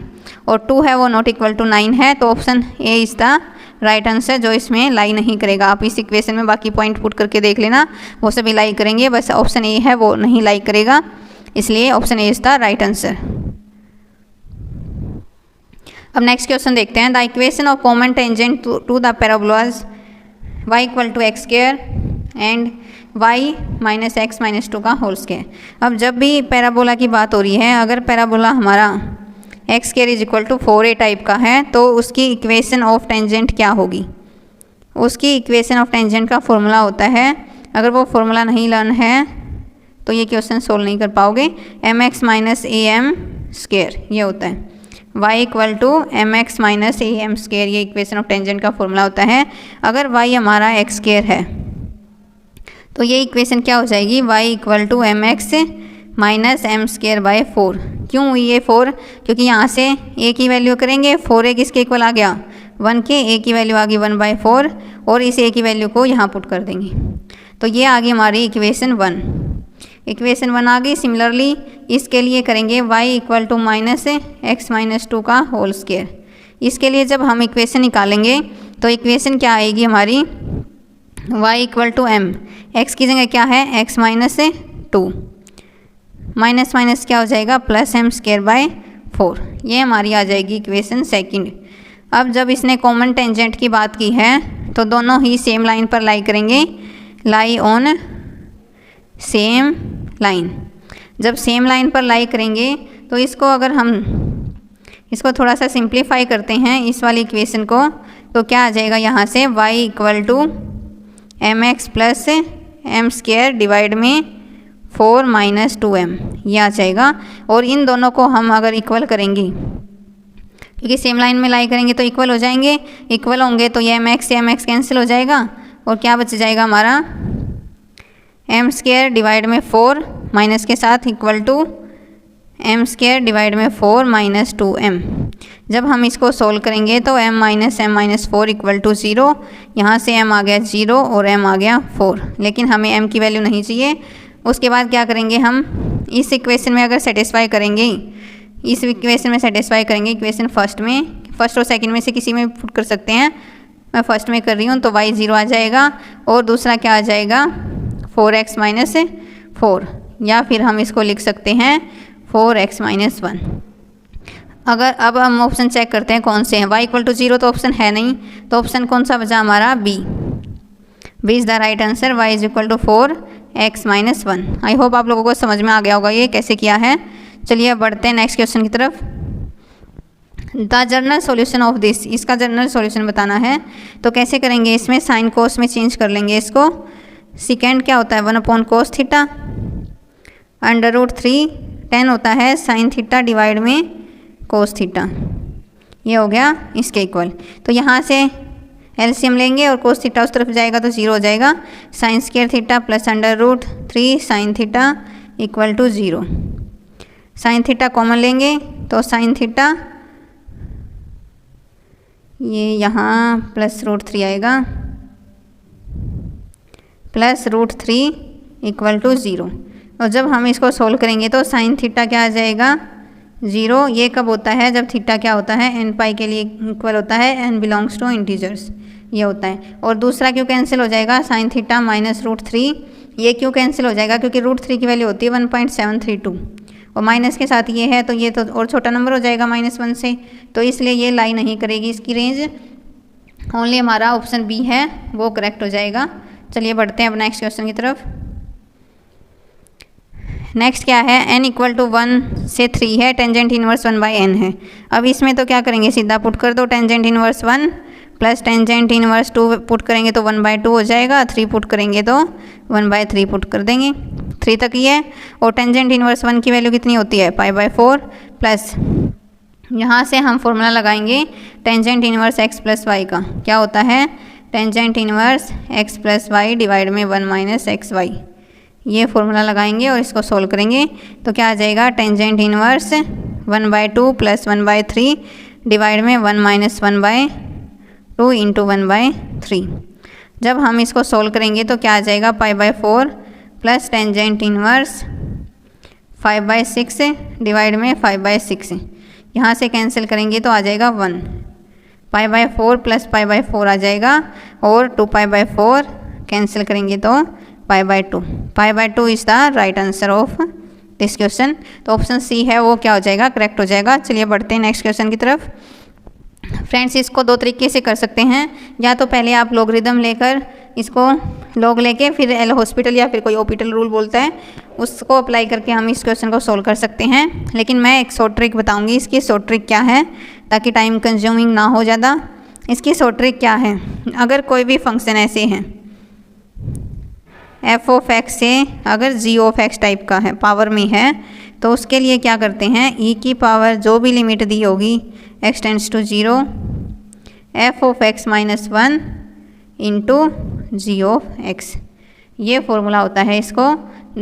और 2 है वो नॉट इक्वल टू 9 है, तो option A is the right answer जो इसमें लाई नहीं करेगा। आप इस इक्वेशन में बाकी पॉइंट पुट करके देख लेना, वो सभी लाई करेंगे, बस ऑप्शन ए है वो नहीं लाई करेगा, इसलिए option A is the right answer. अब नेक्स्ट क्वेश्चन देखते हैं। The equation of common tangent to the parabolas y equal to x square and y minus x minus 2 का होल स्क्वायर। अब जब भी पैराबोला की बात हो रही है, अगर पैराबोला हमारा x square is equal to 4a type का है तो उसकी इक्वेशन ऑफ टेंजेंट क्या होगी? उसकी इक्वेशन ऑफ टेंजेंट का फॉर्मूला होता है, अगर वो फॉर्मूला नहीं लर्न है तो ये क्वेश्चन सोल्व नहीं कर पाओगे। mx माइनस am स्क्वायर ये होता है, y equal to mx minus am square, ये इक्वेशन ऑफ टेंजेंट का फॉर्मूला होता है। अगर y हमारा x स्क्वायर है तो ये इक्वेशन क्या हो जाएगी y equal to mx minus m square by 4। क्यों हुई ये 4? क्योंकि यहाँ से a की वैल्यू करेंगे, 4a किसके इक्वल आ गया 1 के, a की वैल्यू आ गई 1/4, और इस a की वैल्यू को यहाँ पुट कर देंगे तो ये आ गई हमारी इक्वेशन 1। इक्वेशन 1 आ गई। सिमिलरली इसके लिए करेंगे y equal to minus x minus 2 का होल स्क्वायर। इसके लिए जब हम इक्वेशन निकालेंगे तो इक्वेशन क्या आएगी हमारी y equal to m, x की जगह क्या है x माइनस 2, माइनस माइनस क्या हो जाएगा प्लस m स्क्वायर बाय 4, ये हमारी आ जाएगी इक्वेशन सेकंड। अब जब इसने कॉमन टेंजेंट की बात की है तो दोनों ही सेम लाइन पर लाई करेंगे, लाई ऑन सेम लाइन। जब सेम लाइन पर लाई करेंगे तो इसको अगर हम इसको थोड़ा सा सिंप्लीफाई करते हैं इस वाली इक्वेशन को, तो क्या आ जाएगा यहाँ से y equal to mx plus m square divide में 4 माइनस 2m, ये आ जाएगा। और इन दोनों को हम अगर इक्वल करेंगे, क्योंकि सेम लाइन में लाई करेंगे तो इक्वल हो जाएंगे, इक्वल होंगे तो ये mx से mx कैंसिल हो जाएगा और क्या बच जाएगा हमारा m स्क्वायर डिवाइड में 4 माइनस के साथ equal to m square divide में 4 माइनस 2m। जब हम इसको सोल्व करेंगे तो m माइनस 4 इक्वल टू 0, यहाँ से m आ गया 0 और m आ गया 4, लेकिन हमें m की वैल्यू नहीं चाहिए। उसके बाद क्या करेंगे हम इस इक्वेशन में अगर सेटिस्फाई करेंगे, इस इक्वेशन में सेटिस्फाई करेंगे, इक्वेशन फर्स्ट और सेकंड में से किसी में पुट कर सकते हैं, मैं फर्स्ट में कर रही हूँ तो y 0 आ जाएगा और दूसरा क्या आ जाएगा 4x माइनस 4, या फिर हम इसको लिख सकते हैं 4x माइनस 1। अगर अब हम ऑप्शन चेक करते हैं कौन से हैं, y इक्वल टू 0 तो ऑप्शन है नहीं, तो ऑप्शन कौन सा बचा हमारा b is the right answer, y is equal to 4x minus 1। I hope आप लोगों को समझ में आ गया होगा ये कैसे किया है। चलिए अब बढ़ते हैं नेक्स्ट क्वेश्चन की तरफ। The general solution of this, इसका जनरल सॉल्यूशन बताना है तो कैसे करेंगे, इसमें साइन कोस में चेंज कर लेंगे इसको। सेकेंड क्या होता है 1/cos थीटा, √3 10 होता है साइन थीटा डिवाइड में कोस थीटा, ये हो गया इसके इक्वल। तो यहाँ से एलसीएम लेंगे और कोस थीटा उस तरफ जाएगा तो 0 हो जाएगा, sine square theta plus √3 sine theta equal to 0। Sine theta common लेंगे तो साइन थीटा ये यहाँ प्लस √3 आएगा प्लस √3 इक्वल टू 0। और जब हम इसको सोल्व करेंगे तो साइन थीटा क्या आ जाएगा 0। ये कब होता है जब थीटा क्या होता है n पाई के लिए इक्वल होता है, n बिलोंग्स टू इंटीजर्स, ये होता है। और दूसरा क्यों कैंसिल हो जाएगा साइन थीटा माइनस √3, ये क्यों कैंसिल हो जाएगा क्योंकि √3 की वैल्यू होती है 1.732 और माइनस के साथ ये है तो ये तो और छोटा नंबर हो जाएगा -1 से, तो इसलिए ये लाई नहीं करेगी इसकी रेंज, ओनली हमारा ऑप्शन बी है वो करेक्ट हो जाएगा। चलिए बढ़ते हैं अब नेक्स्ट क्वेश्चन की तरफ। नेक्स्ट क्या है, n इक्वल टू 1 से 3 है, टेंजेंट इनवर्स 1/n है। अब इसमें तो क्या करेंगे, सीधा पुट कर दो, tangent inverse 1 plus tangent inverse 2 put करेंगे तो 1/2 हो जाएगा, 3 पुट करेंगे तो 1/3 पुट कर देंगे, 3 तक ही है। और टेंजेंट इनवर्स 1 की वैल्यू कितनी होती है, π/4 प्लस यहाँ से हम फॉर्मूला लगाएंगे tangent inverse x plus y का, क्या होता है, tangent inverse x plus y divide में 1 माइनस एक्स वाई, ये फॉर्मूला लगाएंगे और इसको सोल्व करेंगे तो क्या आ जाएगा, टेंजेंट इनवर्स 1/2 प्लस 1/3 डिवाइड में 1 माइनस 1/2 इंटू 1/3। जब हम इसको सोल्व करेंगे तो क्या आ जाएगा, π/4 प्लस टेंजेंट इनवर्स 5/6 डिवाइड में 5/6, यहाँ से कैंसिल करेंगे तो आ जाएगा 1, π/4 प्लस π/4 आ जाएगा और 2π/4 कैंसिल करेंगे तो π/2। π/2 is the right answer of this question. तो ऑप्शन सी है वो क्या हो जाएगा, करेक्ट हो जाएगा। चलिए बढ़ते हैं नेक्स्ट क्वेश्चन की तरफ। फ्रेंड्स इसको दो तरीके से कर सकते हैं, या तो पहले आप लॉगरिदम लेकर इसको लॉग लेके फिर एल हॉस्पिटल या फिर कोई ओपिटल रूल बोलता है उसको अप्लाई करके हम इस क्वेश्चन को सोल्व कर सकते हैं। लेकिन मैं एक शॉर्ट ट्रिक बताऊंगी, इसकी शॉर्ट ट्रिक क्या है ताकि टाइम कंज्यूमिंग ना हो ज़्यादा। इसकी शॉर्ट ट्रिक क्या है, अगर कोई भी फंक्शन ऐसे हैं एफ ऑफ एक्स से अगर जी ऑफ एक्स टाइप का है, पावर में है, तो उसके लिए क्या करते हैं, ई की पावर जो भी लिमिट दी होगी x tends to 0 f of x minus 1 into g of x, ये फॉर्मूला होता है। इसको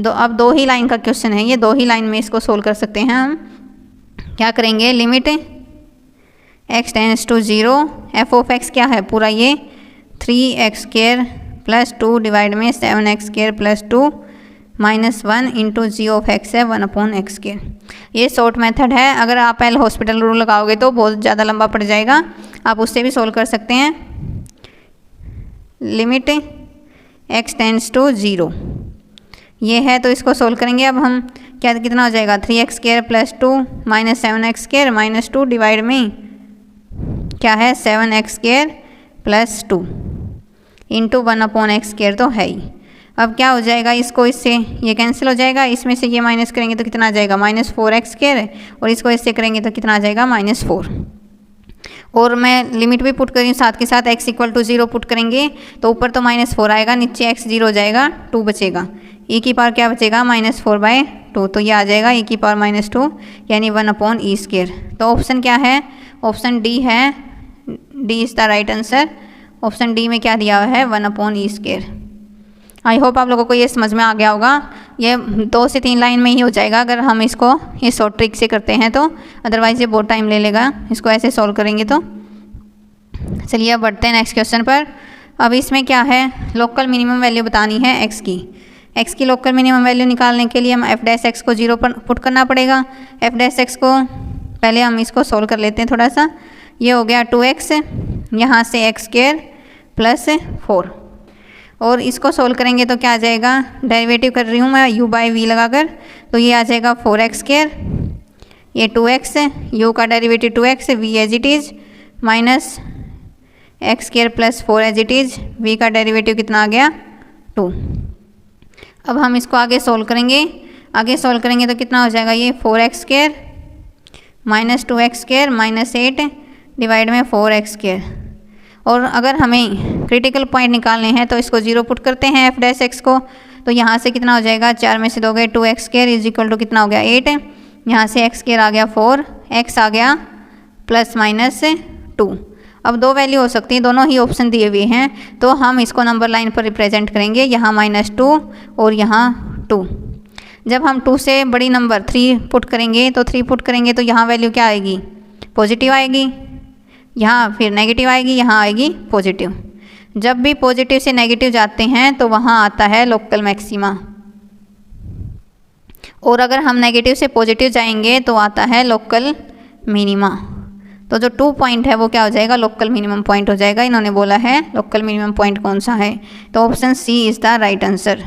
अब दो ही लाइन का क्वेश्चन है ये, दो ही लाइन में इसको सोल्व कर सकते हैं हम। क्या करेंगे, limit x tends to 0 f of x क्या है पूरा ये 3x² प्लस 2 डिवाइड में 7x² plus 2 minus 1 into g of x है 1/x²। ये शॉर्ट मेथड है, अगर आप एल हॉस्पिटल रूल लगाओगे तो बहुत ज़्यादा लंबा पड़ जाएगा, आप उससे भी सोल्व कर सकते हैं। लिमिट एक्स टेंड्स टू 0 ये है, तो इसको सोल्व करेंगे। अब हम क्या कितना हो जाएगा, 3x² plus 2 minus 7x² minus 2 divide में क्या है 7x² प्लस 2 इंटू 1/x² तो है ही। अब क्या हो जाएगा, इसको इससे ये कैंसिल हो जाएगा, इसमें से ये माइनस करेंगे तो कितना आ जाएगा -4x² और इसको इससे करेंगे तो कितना आ जाएगा -4। और मैं लिमिट भी पुट करी साथ के साथ x इक्वल टू 0 पुट करेंगे तो ऊपर तो -4 आएगा, नीचे x 0 हो जाएगा, 2 बचेगा, e की पावर क्या बचेगा -4/2, तो ये आ जाएगा e की पावर -2 यानी 1/e²। तो ऑप्शन क्या है, ऑप्शन डी है, D is the right answer. Option D में क्या दिया हुआ है 1/e²। आई होप आप लोगों को ये समझ में आ गया होगा। ये 2 से 3 लाइन में ही हो जाएगा अगर हम इसको ये शॉर्ट ट्रिक से करते हैं तो, अदरवाइज़ ये बहुत टाइम ले लेगा इसको ऐसे सॉल्व करेंगे तो। चलिए अब बढ़ते हैं नेक्स्ट क्वेश्चन पर। अब इसमें क्या है, लोकल मिनिमम वैल्यू बतानी है एक्स की। एक्स की लोकल मिनिमम वैल्यू निकालने के लिए हम f' को 0 पर पुट करना पड़ेगा। f' को पहले हम इसको सोल्व कर लेते हैं थोड़ा सा। ये हो गया 2x, यहाँ से x² प्लस 4, और इसको सोल्व करेंगे तो क्या आ जाएगा, डेरिवेटिव कर रही हूँ मैं u/v लगाकर, तो ये आ जाएगा 4x², ये 2x, u का derivative 2x, v as it is minus x² plus 4 as it is, v का डेरिवेटिव कितना आ गया 2। अब हम इसको आगे सोल्व करेंगे, आगे सोल्व करेंगे तो कितना हो जाएगा, ये 4x² minus 2x² minus 8 divide में 4x²। और अगर हमें क्रिटिकल पॉइंट निकालने हैं तो इसको 0 पुट करते हैं f' को, तो यहाँ से कितना हो जाएगा, 4 में से 2 गए, 2x² इज इक्वल टू कितना हो गया 8, यहाँ से x² आ गया 4, x आ गया प्लस माइनस 2। अब 2 वैल्यू हो सकती हैं, दोनों ही ऑप्शन दिए हुए हैं, तो हम इसको नंबर लाइन पर रिप्रेजेंट करेंगे, यहाँ -2 और यहाँ 2। जब हम 2 से बड़ी नंबर 3 पुट करेंगे तो 3 पुट करेंगे तो यहाँ वैल्यू क्या आएगी, पॉजिटिव आएगी, यहाँ फिर नेगेटिव आएगी, यहाँ आएगी पॉजिटिव। जब भी पॉजिटिव से नेगेटिव जाते हैं तो वहाँ आता है लोकल मैक्सिमा, और अगर हम नेगेटिव से पॉजिटिव जाएंगे तो आता है लोकल मिनिमा। तो जो 2 पॉइंट है वो क्या हो जाएगा, लोकल मिनिमम पॉइंट हो जाएगा। इन्होंने बोला है लोकल मिनिमम पॉइंट कौन सा है, तो option C is the right answer.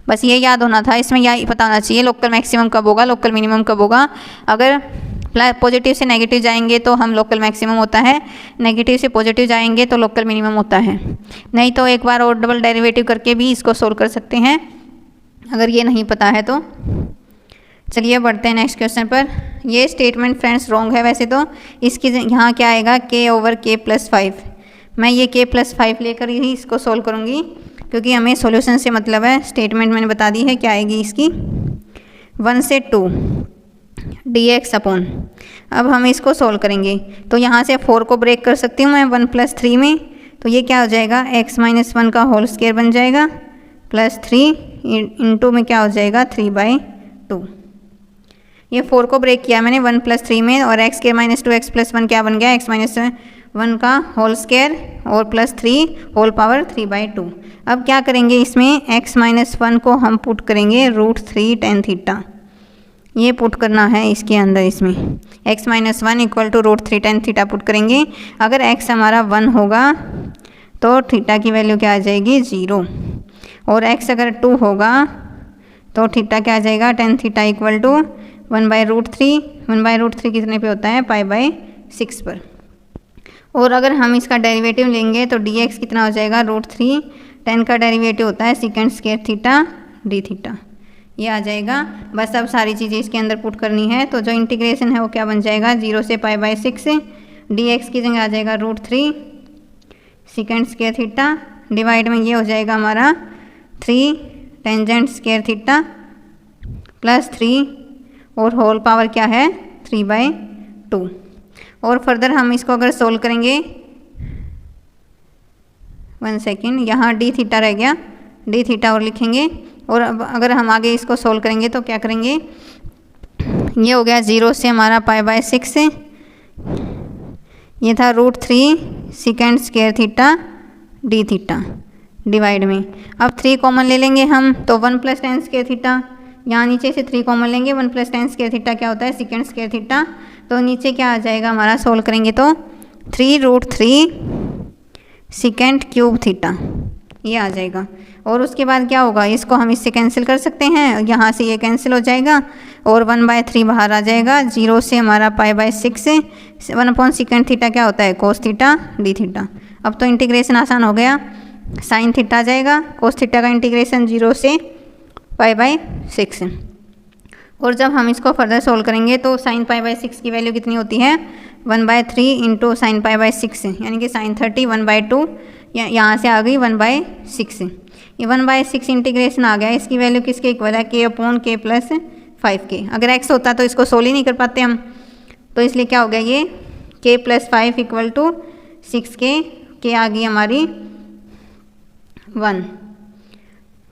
बस ये याद होना था, इसमें यह पता होना चाहिए लोकल मैक्सिमम कब होगा, लोकल मिनिमम कब होगा। अगर पॉजिटिव से नेगेटिव जाएंगे तो हम लोकल मैक्सिमम होता है, नेगेटिव से पॉजिटिव जाएंगे तो लोकल मिनिमम होता है। नहीं तो एक बार और डबल डेरिवेटिव करके भी इसको सोल्व कर सकते हैं, अगर ये नहीं पता है तो। चलिए बढ़ते हैं नेक्स्ट क्वेश्चन पर। ये स्टेटमेंट फ्रेंड्स रॉन्ग है वैसे तो। इसकी यहाँ क्या आएगा k/k+5। मैं ये k+5 लेकर ही इसको सोल्व करूँगी क्योंकि हमें सॉल्यूशन से मतलब है। स्टेटमेंट मैंने बता दी है क्या आएगी इसकी 1 से 2 dx अपॉन। अब हम इसको सोल्व करेंगे तो यहाँ से 4 को ब्रेक कर सकती हूँ मैं 1 + 3 में। तो ये क्या हो जाएगा x-1 का होल स्क्वायर बन जाएगा +3 इंटू में क्या हो जाएगा 3/2। ये 4 को ब्रेक किया मैंने 1 + 3 में और x² - 2x + 1 क्या बन गया x-1 का होल स्क्वायर और +3 होल पावर 3/2। अब क्या करेंगे इसमें x-1 को हम पुट करेंगे √3 tan थीटा। ये पुट करना है इसके अंदर। इसमें x-1 equal to √3 tan theta put करेंगे। अगर x हमारा 1 होगा तो थीटा की वैल्यू क्या आ जाएगी 0 और x अगर 2 होगा तो थीटा क्या आ जाएगा tan थीटा इक्वल टू 1/√3। 1/√3 कितने पे होता है π/6 पर। और अगर हम इसका डेरिवेटिव लेंगे तो dx कितना हो जाएगा √3 tan का डेरिवेटिव होता है sec² थीटा d थीटा। ये आ जाएगा। बस अब सारी चीज़ें इसके अंदर पुट करनी है। तो जो इंटीग्रेशन है वो क्या बन जाएगा 0 से π/6 dx की जगह आ जाएगा √3 sec² थीटा डिवाइड में ये हो जाएगा हमारा 3 tan² थीटा +3 और होल पावर क्या है 3/2। और फर्दर हम इसको अगर सोल्व करेंगे 1 सेकेंड, यहाँ d थीटा रह गया, d थीटा और लिखेंगे। और अब अगर हम आगे इसको सोल्व करेंगे तो क्या करेंगे, ये हो गया 0 से हमारा π/6, ये था √3 sec² theta d theta divide में। अब 3 कॉमन ले लेंगे हम तो 1 + tan² थीटा। यहाँ नीचे से 3 कॉमन लेंगे 1 + tan² थीटा क्या होता है sec² थीटा। तो नीचे क्या आ जाएगा हमारा सोल्व करेंगे तो 3√3 sec³ थीटा ये आ जाएगा। और उसके बाद क्या होगा, इसको हम इससे कैंसिल कर सकते हैं, यहाँ से ये कैंसिल हो जाएगा और 1/3 बाहर आ जाएगा। 0 से हमारा π/6 1/sec थीटा क्या होता है cos थीटा d थीटा। अब तो इंटीग्रेशन आसान हो गया, साइन थीटा आ जाएगा। cos थीटा का इंटीग्रेशन 0 से π/6। और जब हम इसको फर्दर सोल्व करेंगे तो sin π/6 की वैल्यू कितनी होती है 1/3 इंटू sin π/6 यानी कि sin 30 1/2 यहाँ से आ गई 1/6। ये 1/6 इंटीग्रेशन आ गया। इसकी वैल्यू किसके इक्वल है k/k+5k। अगर x होता तो इसको सोल्व ही नहीं कर पाते हम, तो इसलिए क्या हो गया ये k+5 equal to 6k। k आ गई हमारी 1।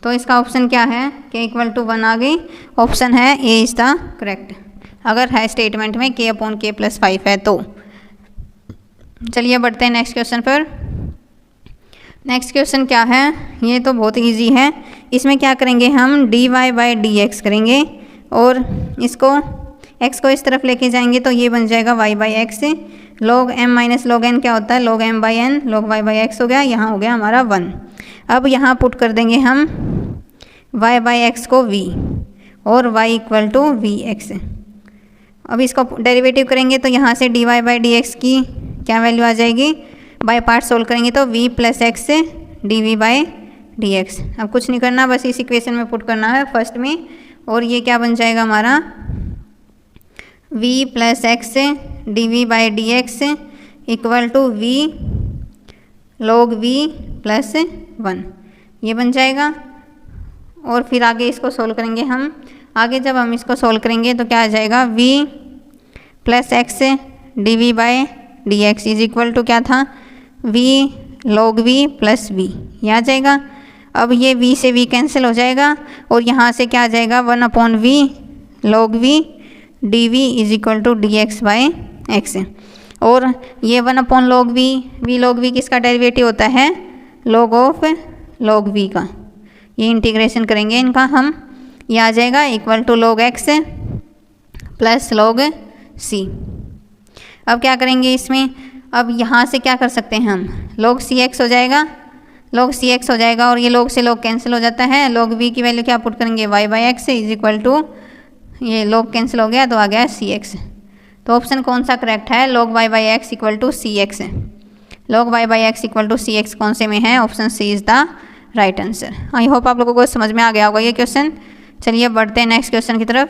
तो इसका ऑप्शन क्या है k = 1 आ गई। ऑप्शन है ए इज़ द करेक्ट अगर है स्टेटमेंट में k/k+5 है तो। चलिए बढ़ते हैं नेक्स्ट क्वेश्चन पर। नेक्स्ट क्वेश्चन क्या है, ये तो बहुत इजी है। इसमें क्या करेंगे हम dy/dx करेंगे और इसको x को इस तरफ लेके जाएंगे तो ये बन जाएगा y/x। log m - log n क्या होता है log m/n log y/x हो गया। यहाँ हो गया हमारा 1। अब यहाँ पुट कर देंगे हम y/x को v और y = vx। अब इसको डेरिवेटिव करेंगे तो यहाँ से dy/dx की क्या वैल्यू आ जाएगी, बाय पार्ट सोल्व करेंगे तो v + x dv/dx। अब कुछ नहीं करना, बस इस इक्वेशन में पुट करना है फर्स्ट में। और ये क्या बन जाएगा हमारा v + x dv/dx = v log v + 1 ये बन जाएगा। और फिर आगे इसको सोल्व करेंगे हम। आगे जब हम इसको सोल्व करेंगे तो क्या आ जाएगा v + x dv/dx = क्या था v log v + v ये आ जाएगा। अब ये v से v कैंसिल हो जाएगा और यहाँ से क्या आ जाएगा 1/v log v dv = dx/x। और ये 1/log v log v किसका डेरिवेटिव होता है log ऑफ log v का। ये इंटीग्रेशन करेंगे इनका हम, ये आ जाएगा = log x + log c। अब क्या करेंगे इसमें, अब यहाँ से क्या कर सकते हैं हम log cx हो जाएगा, log cx हो जाएगा और ये log से log कैंसिल हो जाता है। log v की वैल्यू क्या पुट करेंगे y/x = ये log कैंसिल हो गया तो आ गया cx। तो ऑप्शन कौन सा करेक्ट है log y/x = cx। log y/x = cx कौन से में है, option C is the right answer. I hope आप लोगों को समझ में आ गया होगा ये क्वेश्चन। चलिए बढ़ते हैं नेक्स्ट क्वेश्चन की तरफ।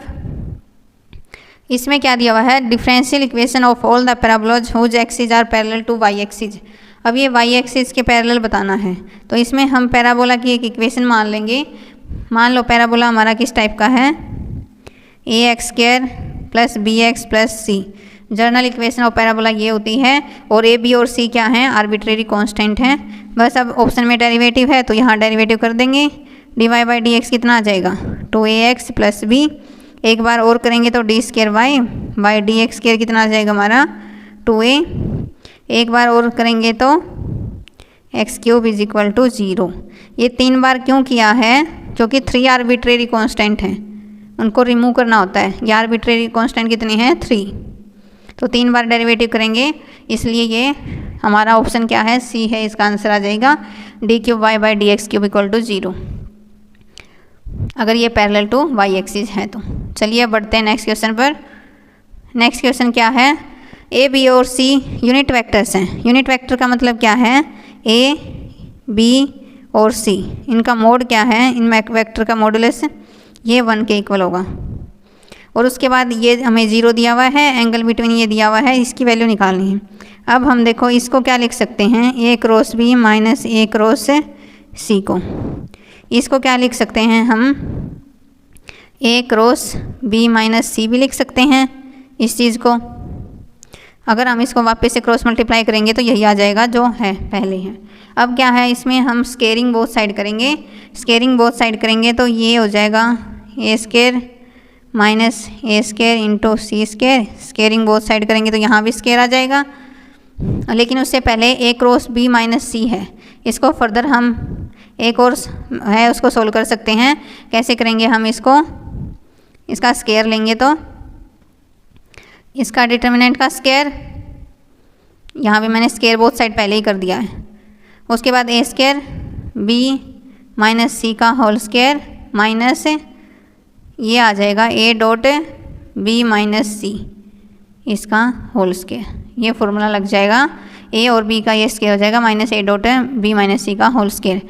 इसमें क्या दिया हुआ है, differential equation of all the parabolas whose axis are parallel to y axis. अब ये वाई एक्सिस के पैरेलल बताना है, तो इसमें हम पैराबोला की एक इक्वेशन मान लेंगे। मान लो पैराबोला हमारा किस टाइप का है, A x square plus B x plus C. General equation of parabola ये होती है, और ए बी और सी क्या हैं, आर्बिट्रेरी कांस्टेंट हैं। बस अब ऑप्शन में डेरिवेटिव है तो यहाँ डेरिवेटिव कर देंगे। D y by d x कितना आ जाएगा, 2ax प्लस बी। एक बार और करेंगे तो d square y by d x square कितना आ जाएगा हमारा 2a। एक बार और करेंगे तो x cube is equal to 0। ये 3 बार क्यों किया है, क्योंकि 3 आर्बिट्रेरी कांस्टेंट हैं, उनको रिमूव करना होता है। ये आर्बिट्रेरी कांस्टेंट कितने हैं, 3। तो 3 बार डेरिवेटिव करेंगे, इसलिए ये हमारा ऑप्शन क्या है, सी है, इसका आंसर आ जाएगा d cube y by d x cube equal to 0, अगर ये पैरेलल टू वाई एक्सिस है तो। चलिए बढ़ते हैं नेक्स्ट क्वेश्चन पर। नेक्स्ट क्वेश्चन क्या है, ए बी और सी यूनिट वेक्टर्स हैं। यूनिट वेक्टर का मतलब क्या है, ए बी और सी, इनका मोड क्या है, इन वेक्टर का मॉडुलस ये 1 के इक्वल होगा। और उसके बाद ये हमें 0 दिया हुआ है, एंगल बिटवीन ये दिया हुआ है, इसकी वैल्यू निकालनी है। अब हम देखो इसको क्या लिख सकते हैं, ए क्रॉस बी माइनस ए क्रॉस सी को। इसको क्या लिख सकते हैं हम, ए क्रॉस बी माइनस सी भी लिख सकते हैं इस चीज़ को। अगर हम इसको वापस से क्रॉस मल्टीप्लाई करेंगे तो यही आ जाएगा जो है पहले है। अब क्या है, इसमें हम स्केयरिंग बोथ साइड करेंगे। स्केयरिंग बोथ साइड करेंगे तो ये हो जाएगा ए square minus A square into C square. Squaring both side करेंगे तो यहाँ भी स्केयर आ जाएगा, लेकिन उससे पहले ए क्रॉस बी माइनस सी है, इसको फर्दर हम एक और है उसको सोल्व कर सकते हैं। कैसे करेंगे हम इसको, इसका स्केयर लेंगे तो इसका डिटर्मिनेंट का स्केयर, यहाँ भी मैंने स्केयर बोथ साइड पहले ही कर दिया है। उसके बाद ए स्केयर बी माइनस सी का होल स्केयर माइनस ये आ जाएगा ए डॉट बी माइनस सी इसका होल स्केयर। ये फॉर्मूला लग जाएगा, ए और बी का ये स्केयर हो जाएगा माइनस ए डॉट बी माइनस सी का होल स्केयर।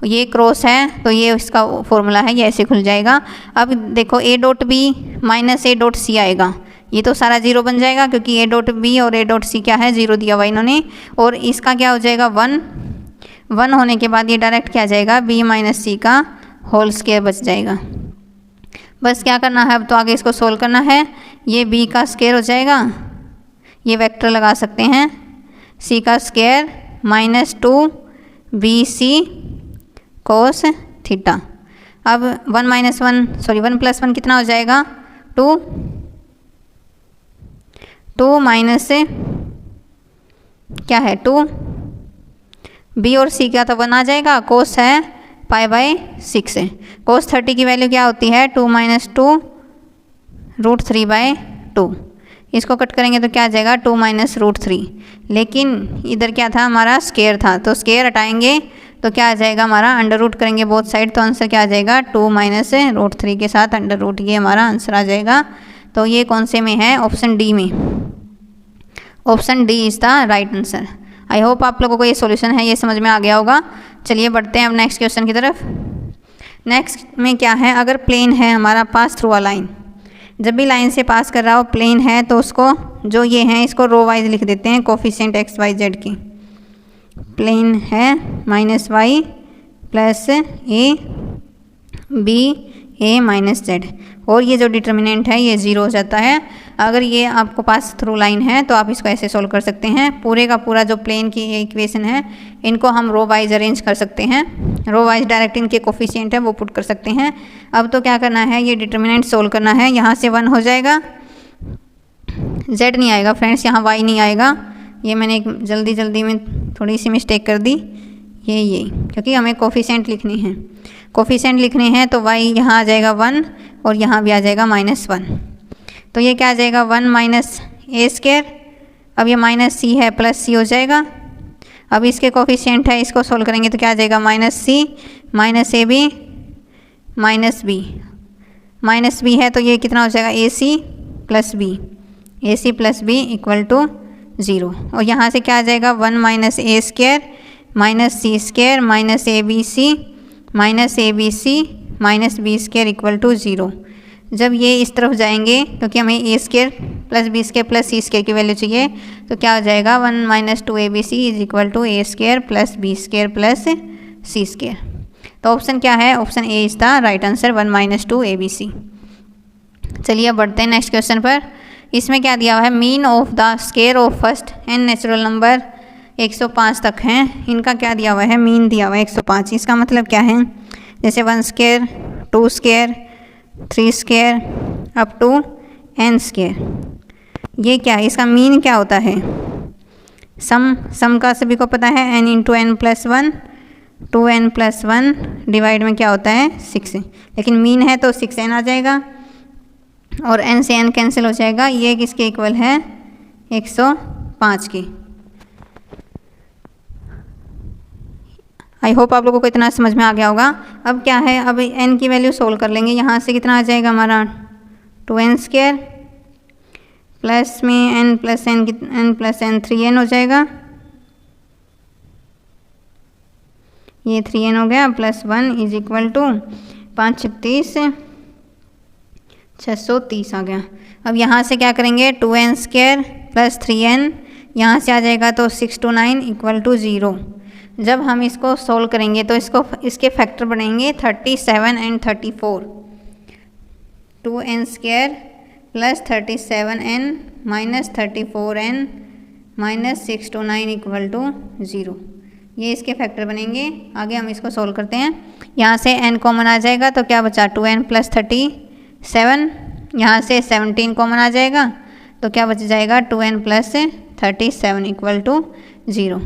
ये क्रॉस है तो ये इसका फॉर्मूला है, ये ऐसे खुल जाएगा। अब देखो a dot B minus A dot c आएगा, ये तो सारा 0 बन जाएगा क्योंकि ए डॉट बी और ए डॉट सी क्या है, 0 दिया हुआ इन्होंने। और इसका क्या हो जाएगा 1 होने के बाद ये डायरेक्ट क्या आ जाएगा, बी माइनस सी का होल स्केयर बच जाएगा। बस क्या करना है, अब तो आगे इसको सोल्व करना है। ये बी का स्केयर हो जाएगा, ये वेक्टर लगा सकते हैं, सी का square minus 2 B C cos theta. अब 1 प्लस 1 कितना हो जाएगा, 2 माइनस से क्या है 2, बी और सी क्या तो 1 आ जाएगा, कोस है पाई बाई 6 है। कोस 30 की वैल्यू क्या होती है, 2 माइनस 2 √3/2। इसको कट करेंगे तो क्या आ जाएगा 2 माइनस √3। लेकिन इधर क्या था हमारा, स्केयर था, तो स्केयर हटाएंगे तो क्या आ जाएगा हमारा, अंडर रूट करेंगे बोथ साइड तो आंसर क्या आ जाएगा 2 माइनस √3 के साथ अंडर रूट, ये हमारा आंसर आ जाएगा। तो ये कौन से में है, ऑप्शन डी में। Option D is the right answer. I hope आप लोगों को ये सॉल्यूशन है, ये समझ में आ गया होगा। चलिए बढ़ते हैं अब नेक्स्ट क्वेश्चन की तरफ। नेक्स्ट में क्या है, अगर प्लेन है हमारा पास थ्रू अ लाइन, जब भी लाइन से पास कर रहा हो प्लेन है तो उसको जो ये हैं इसको रो वाइज लिख देते हैं, कोफिशिएंट एक्स वाई जेड की। प्लेन है -y plus a b a minus z, और ये जो डिटर्मिनेंट है ये 0 हो जाता है। अगर ये आपको पास थ्रू लाइन है तो आप इसको ऐसे सोल्व कर सकते हैं। पूरे का पूरा जो प्लेन की ये इक्वेशन है इनको हम रो वाइज अरेंज कर सकते हैं, रो वाइज डायरेक्ट इनके कोफिशिएंट है वो पुट कर सकते हैं। अब तो क्या करना है, ये डिटर्मिनेंट सोल्व करना है। यहाँ से 1 हो जाएगा, z नहीं आएगा फ्रेंड्स, यहाँ y नहीं आएगा। ये मैंने एक जल्दी में थोड़ी सी मिस्टेक कर दी, ये क्योंकि हमें कोफिशिएंट लिखने हैं, कोफिशिएंट लिखने हैं तो y यहाँ आ जाएगा 1 और यहाँ भी आ जाएगा -1। तो ये क्या आ जाएगा 1 माइनस ए स्केयर, अब ये माइनस सी है प्लस सी हो जाएगा। अब इसके कोफिशिएंट है, इसको सोल्व करेंगे तो क्या आ जाएगा -c minus A B minus B, minus B है तो ये कितना हो जाएगा AC plus B equal to 0। और यहाँ से क्या आ जाएगा 1 minus A square minus C square minus A B C minus B square equal to 0। जब ये इस तरफ जाएंगे क्योंकि हमें A square plus B square plus C square की वैल्यू चाहिए, तो क्या हो जाएगा 1 minus 2abc is equal to a square plus B square plus C square. तो ऑप्शन क्या है, option A is the right answer 1 minus 2abc। चलिए बढ़ते हैं नेक्स्ट क्वेश्चन पर। इसमें क्या दिया हुआ है, mean of the square of first n natural number 105 तक हैं, इनका क्या दिया हुआ है, मीन दिया हुआ है 105। इसका मतलब क्या है, जैसे 1 square 2 square 3 square up to n square, ये क्या है, इसका मीन क्या होता है, सम का सभी को पता है n into n plus 1 2n plus 1 divide में क्या होता है 6, लेकिन मीन है तो 6n आ जाएगा और n से n कैंसिल हो जाएगा, ये किसके इक्वल है 105 की। आई होप आप लोगों को इतना समझ में आ गया होगा। अब क्या है, अब n की वैल्यू सोल्व कर लेंगे। यहाँ से कितना आ जाएगा हमारा 2n स्क्वायर प्लस में n प्लस n 3n हो जाएगा, ये 3n हो गया प्लस 1 इज इक्वल टू 5 36 630 आ गया। अब यहाँ से क्या करेंगे 2n स्क्वायर प्लस 3n, यहाँ से आ जाएगा तो 6 to 9 इक्वल टू 0। जब हम इसको सोल्व करेंगे तो इसके फैक्टर बनेंगे 37 and 34, 2n square plus 37n minus 34n minus 6 to 9 equal to 0, ये इसके फैक्टर बनेंगे। आगे हम इसको सोल्व करते हैं। यहाँ से n कॉमन आ जाएगा तो क्या बचा 2n प्लस 37, यहाँ से 17 कॉमन आ जाएगा तो क्या बच जाएगा 2n plus 37 equal to 0।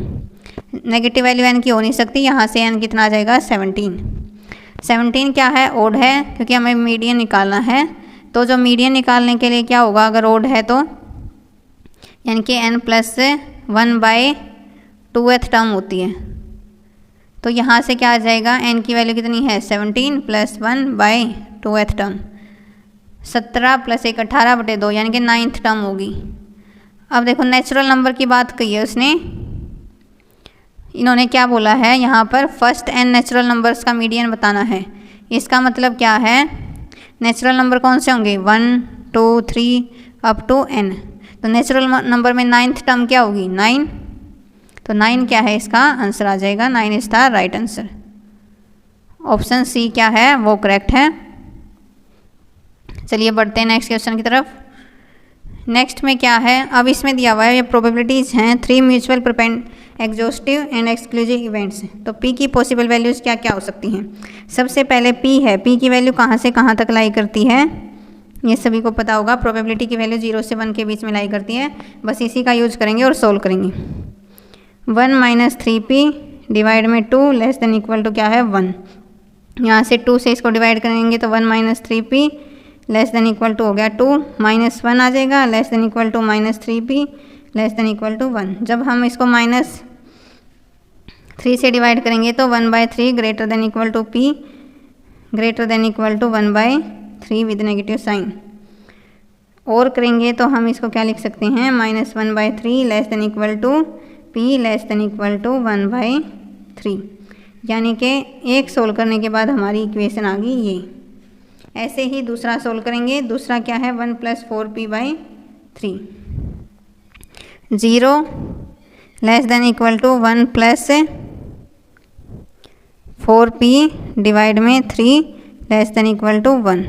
Negative value n की हो नहीं सकती, यहाँ से n कितना आ जाएगा 17 क्या है, ओड है, क्योंकि हमें मीडियन निकालना है। तो जो मीडियन निकालने के लिए क्या होगा, अगर ओड है तो यानी कि n प्लस 1/2th टर्म होती है, तो यहाँ से क्या आ जाएगा, n की वैल्यू कितनी है 17 प्लस 1/2th टर्म, 17 प्लस 1 18/2 यानी कि 9th टर्म होगी। अब देखो नेचुरल नंबर की बात कही है उसने, इन्होंने क्या बोला है यहाँ पर, फर्स्ट n नेचुरल नंबर्स का मीडियन बताना है। इसका मतलब क्या है, नेचुरल नंबर कौन से होंगे 1 2 3 अप टू n, तो नेचुरल नंबर में 9th टर्म क्या होगी 9, तो 9 क्या है, इसका आंसर आ जाएगा 9 is the right answer. Option C क्या है वो करेक्ट है। चलिए बढ़ते हैं नेक्स्ट क्वेश्चन की तरफ। नेक्स्ट में क्या है, अब इसमें दिया हुआ है ये प्रोबेबिलिटीज़ हैं 3 mutual exhaustive and exclusive events. तो P की पॉसिबल वैल्यूज़ क्या क्या हो सकती हैं। सबसे पहले P है, P की वैल्यू कहाँ से कहाँ तक लाई करती है, ये सभी को पता होगा। प्रोबेबिलिटी की वैल्यू 0 से 1 के बीच में लाई करती है, बस इसी का यूज करेंगे और सोल्व करेंगे। 1 माइनस 3P डिवाइड में 2 लेस देन इक्वल टू क्या है 1, यहाँ से 2 से इसको डिवाइड करेंगे तो 1 minus 3P less than equal to हो गया 2 माइनस 1 आ जाएगा, less than equal to minus 3P less than equal to 1। जब हम इसको माइनस 3 से डिवाइड करेंगे तो 1/3 greater than equal to P greater than equal to 1/3 with negative sign. और करेंगे तो हम इसको क्या लिख सकते हैं, minus 1/3 less than equal to P less than equal to 1/3, यानी कि एक सोल्व करने के बाद हमारी इक्वेशन आ गई ये। ऐसे ही दूसरा सोल्व करेंगे, दूसरा क्या है 1 plus 4P/3, 0 less than equal to 1 plus 4P divide में 3 लेस देन इक्वल टू 1।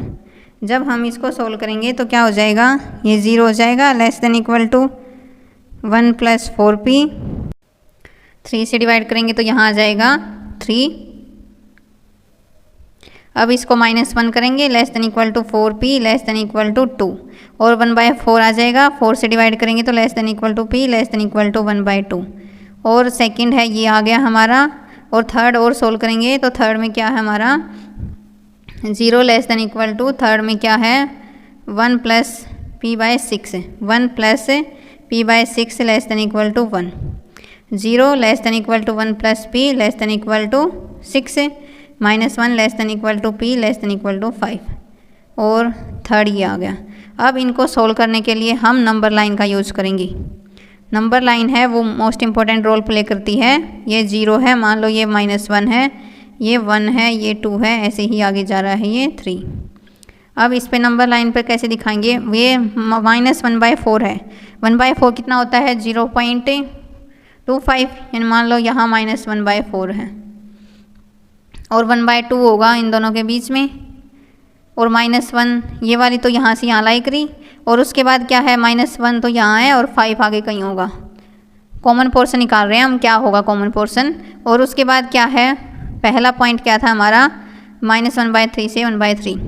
जब हम इसको सोल्व करेंगे तो क्या हो जाएगा, ये 0 हो जाएगा, less than equal to 1 plus 4P, 3 से डिवाइड करेंगे तो यहाँ आ जाएगा 3। अब इसको -1 करेंगे, less than equal to 4P less than equal to 2, और 1/4 आ जाएगा, 4 से डिवाइड करेंगे तो less than equal to P less than equal to 1/2। और सेकंड है ये आ गया हमारा, और थर्ड और सोल्व करेंगे तो थर्ड में क्या है हमारा 0 less than equal to, third में क्या है 1 plus P/6, 1 plus P/6 less than equal to 1, 0 less than equal to 1 plus P less than equal to 6, -1 less than equal to P less than equal to 5, और third ये आ गया। अब इनको solve करने के लिए हम नंबर लाइन का यूज करेंगे। नंबर लाइन है वो मोस्ट इंपॉर्टेंट रोल प्ले करती है। ये 0 है, मान लो ये -1 है, ये 1 है, ये 2 है, ऐसे ही आगे जा रहा है ये 3। अब इस पे नंबर लाइन पर कैसे दिखाएंगे, ये -1/4 है। 1/4 कितना होता है 0.25, यानी मान लो यहाँ -1/4 है, और 1/2 होगा इन दोनों के बीच में, और -1 ये वाली तो यहाँ से यहाँ लाई करी, और उसके बाद क्या है -1 तो यहाँ है और 5 आगे कहीं होगा। कॉमन पोर्शन निकाल रहे हैं हम, क्या होगा कॉमन पोर्शन। और उसके बाद क्या है, पहला पॉइंट क्या था हमारा -1/3 से 1/3।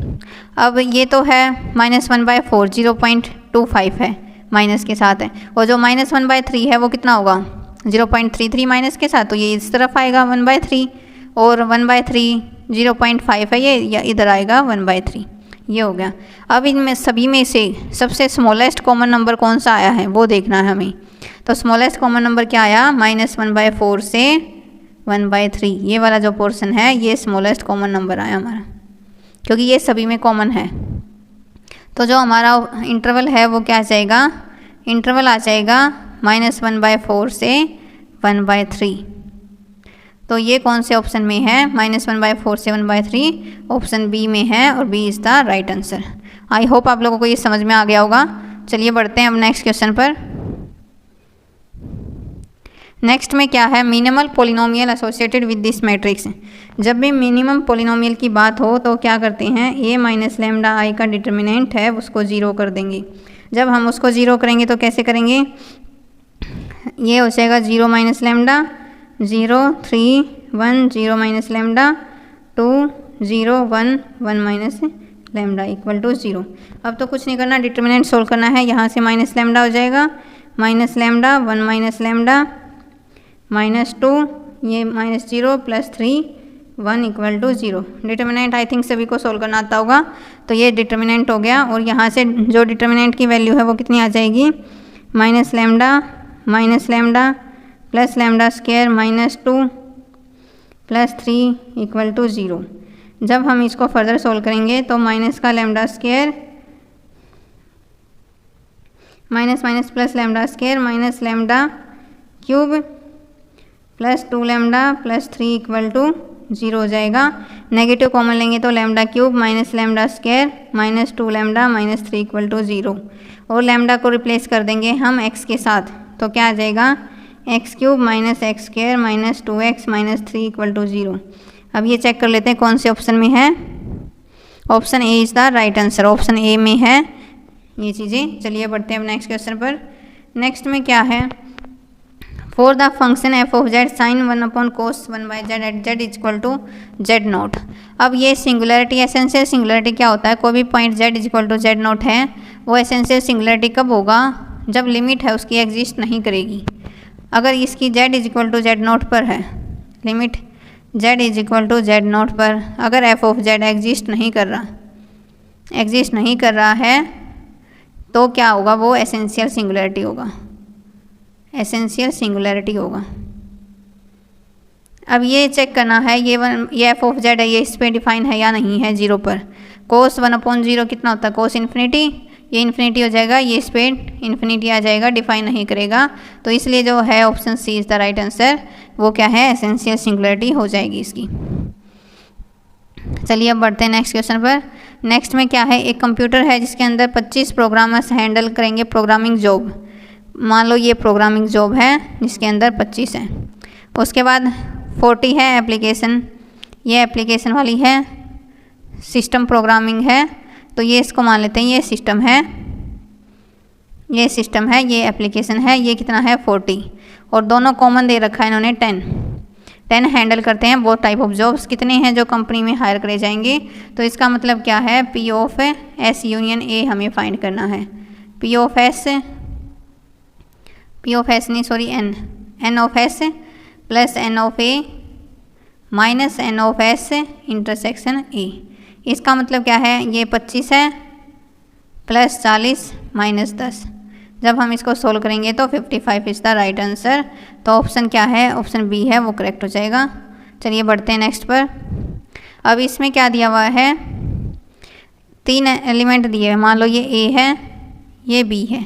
अब ये तो है -1/4 0.25 है, माइनस के साथ है, और जो -1/3 है वो कितना होगा 0.33 माइनस के साथ, तो ये इस तरफ आएगा 1/3, और 1/3 0.5 है, ये इधर आएगा 1/3, ये हो गया। अब इनमें सभी में से सबसे स्मॉलेस्ट कॉमन नंबर कौन सा आया है वो देखना है हमें। तो स्मॉलेस्ट कॉमन नंबर क्या आया, -1/4 से 1/3, ये वाला जो पोर्शन है ये स्मॉलेस्ट कॉमन नंबर आया हमारा, क्योंकि ये सभी में कॉमन है। तो जो हमारा इंटरवल है वो क्या आ जाएगा, इंटरवल आ जाएगा -1/4 से 1/3। तो ये कौन से ऑप्शन में है, -1/4 से 1/3 ऑप्शन बी में है, और B is the right answer. I hope आप लोगों को ये समझ में आ गया होगा। चलिए बढ़ते हैं अब नेक्स्ट क्वेश्चन पर। नेक्स्ट में क्या है, minimal polynomial associated with this matrix. जब भी मिनिमम पोलिनोमियल की बात हो तो क्या करते हैं, a - λI का डिटर्मिनेंट है उसको 0 कर देंगे। जब हम उसको 0 करेंगे तो कैसे करेंगे, ये हो जाएगा 0 - λ 0 3 1 0 - λ 2 0 1 1 - λ इक्वल टू 0। अब तो कुछ नहीं करना, डिटर्मिनेंट सोल्व करना है। यहाँ से -λ हो जाएगा, -λ 1 - λ -2, ये -0 + 3 1 equal to 0। Determinant I think सभी को सोल्व करना आता होगा, तो ये डिटर्मिनेंट हो गया। और यहाँ से जो डिटर्मिनेंट की वैल्यू है वो कितनी आ जाएगी, -λ -λ + λ² -2 + 3 इक्वल टू 0। जब हम इसको फर्दर सोल्व करेंगे तो माइनस का λ² माइनस + λ² -λ³ + 2λ + 3 इक्वल टू 0 हो जाएगा। नेगेटिव कॉमन लेंगे तो λ³ - λ² -2λ - 3 इक्वल टू 0, और λ को रिप्लेस कर देंगे हम x के साथ, तो क्या आ जाएगा x³ - x² - 2x - 3 equal to 0। अब ये चेक कर लेते हैं कौन से ऑप्शन में है। Option A is the right answer, option A में है ये चीज़ें। चलिए बढ़ते हैं अब नेक्स्ट क्वेश्चन पर। नेक्स्ट में क्या है, for the function f of z sin 1/cos 1/z at z equal to z0। अब ये सिंगुलरिटी, एसेंशियल सिंगुलरिटी क्या होता है, कोई भी point z equal to z0 है, वो एसेंशियल सिंगुलरिटी कब होगा, जब लिमिट है उसकी एग्जिस्ट नहीं करेगी। अगर इसकी z इक्वल टू z0 पर है, limit z equal to z0 पर अगर f of z एग्जिस्ट नहीं कर रहा है तो क्या होगा, वो एसेंशियल सिंगुलरिटी होगा, एसेंशियल सिंगुलरिटी होगा। अब ये चेक करना है ये f ऑफ z है, ये इस पर डिफाइन है या नहीं है 0 पर। cos 1/0 कितना होता है, cos इन्फिनिटी, ये इन्फिनिटी हो जाएगा, ये इस पर इन्फिनिटी आ जाएगा, डिफाइन नहीं करेगा। तो इसलिए जो है option C is the right answer, वो क्या है एसेंशियल सिंगुलरिटी हो जाएगी इसकी। चलिए अब बढ़ते हैं नेक्स्ट क्वेश्चन पर। नेक्स्ट में क्या है, एक कंप्यूटर है जिसके अंदर 25 प्रोग्रामर्स हैंडल करेंगे प्रोग्रामिंग जॉब। मान लो ये प्रोग्रामिंग जॉब है जिसके अंदर 25 हैं। उसके बाद 40 है एप्लीकेशन, ये एप्लीकेशन वाली है, सिस्टम प्रोग्रामिंग है, तो ये इसको मान लेते हैं ये सिस्टम है, ये सिस्टम है, ये एप्लीकेशन है, ये कितना है 40, और दोनों कॉमन दे रखा है इन्होंने 10 हैंडल करते हैं वो टाइप ऑफ जॉब्स। कितने हैं जो कंपनी में हायर करे जाएंगे, तो इसका मतलब क्या है, P of S union A हमें फाइंड करना है। P of S N of S plus N of A minus N of S intersection A। इसका मतलब क्या है, ये 25 है प्लस 40 माइनस 10। जब हम इसको सोल्व करेंगे तो 55 इज़ द राइट आंसर। तो ऑप्शन क्या है, ऑप्शन बी है, वो करेक्ट हो जाएगा। चलिए बढ़ते हैं नेक्स्ट पर। अब इसमें क्या दिया हुआ है, 3 एलिमेंट दिए हैं, मान लो ये A है, ये B है,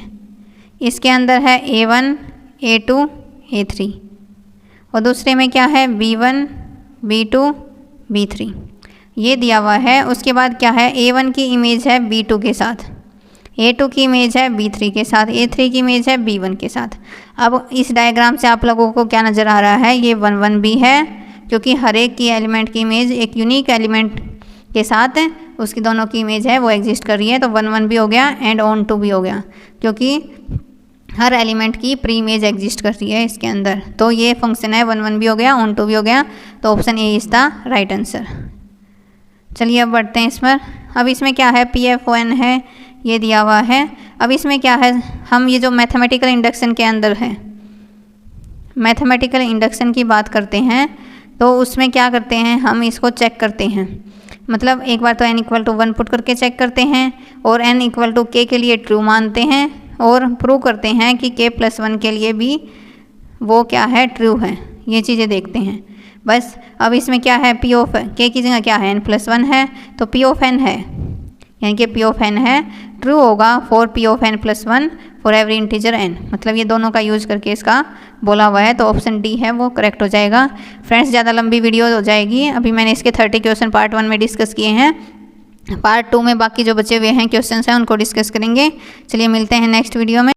इसके अंदर है A1 A2 A3, और दूसरे में क्या है B1 B2 B3। ये दिया हुआ है। उसके बाद क्या है, A1 की इमेज है B2 के साथ, A2 की इमेज है B3 के साथ, A3 की इमेज है B1 के साथ। अब इस डायग्राम से आप लोगों को क्या नज़र आ रहा है, ये 1 1 भी है, क्योंकि हर एक की एलिमेंट की इमेज एक यूनिक एलिमेंट के साथ उसकी दोनों की इमेज है वो एग्जिस्ट कर रही है। तो 1 1 भी हो गया एंड ऑन 2 भी हो गया, क्योंकि हर एलिमेंट की प्री इमेज एग्जिस्ट कर रही है इसके अंदर। तो ये फंक्शन है, 1 1 भी हो गया, ऑन 2 भी हो गया। तो option A is the right answer. चलिए अब बढ़ते हैं इस पर। अब इसमें क्या है, PF1 है, ये दिया हुआ है। अब इसमें क्या है, हम ये जो मैथमेटिकल इंडक्शन के अंदर है, मैथमेटिकल इंडक्शन की बात करते हैं, तो उसमें क्या करते हैं, हम इसको चेक करते हैं। मतलब एक बार तो n = 1 पुट करके चेक करते हैं, और n = k के लिए ट्रू मानते हैं, और प्रूव करते हैं कि k+1 के लिए भी वो क्या है, ट्रू है। ये चीज़ें देखते हैं बस। अब इसमें क्या है, P ऑफ k की जगह क्या है, n+1 है, तो P ऑफ n है, यानी कि P ऑफ n है, ट्रू होगा for P of n+1 for every integer n। मतलब ये दोनों का यूज़ करके इसका बोला हुआ है, तो ऑप्शन डी है वो करेक्ट हो जाएगा। फ्रेंड्स, ज़्यादा लंबी वीडियो हो जाएगी। अभी मैंने इसके 30 क्वेश्चन पार्ट 1 में डिस्कस किए हैं, पार्ट 2 में बाकी जो बचे हुए हैं क्वेश्चन हैं उनको डिस्कस करेंगे। चलिए मिलते हैं नेक्स्ट वीडियो में।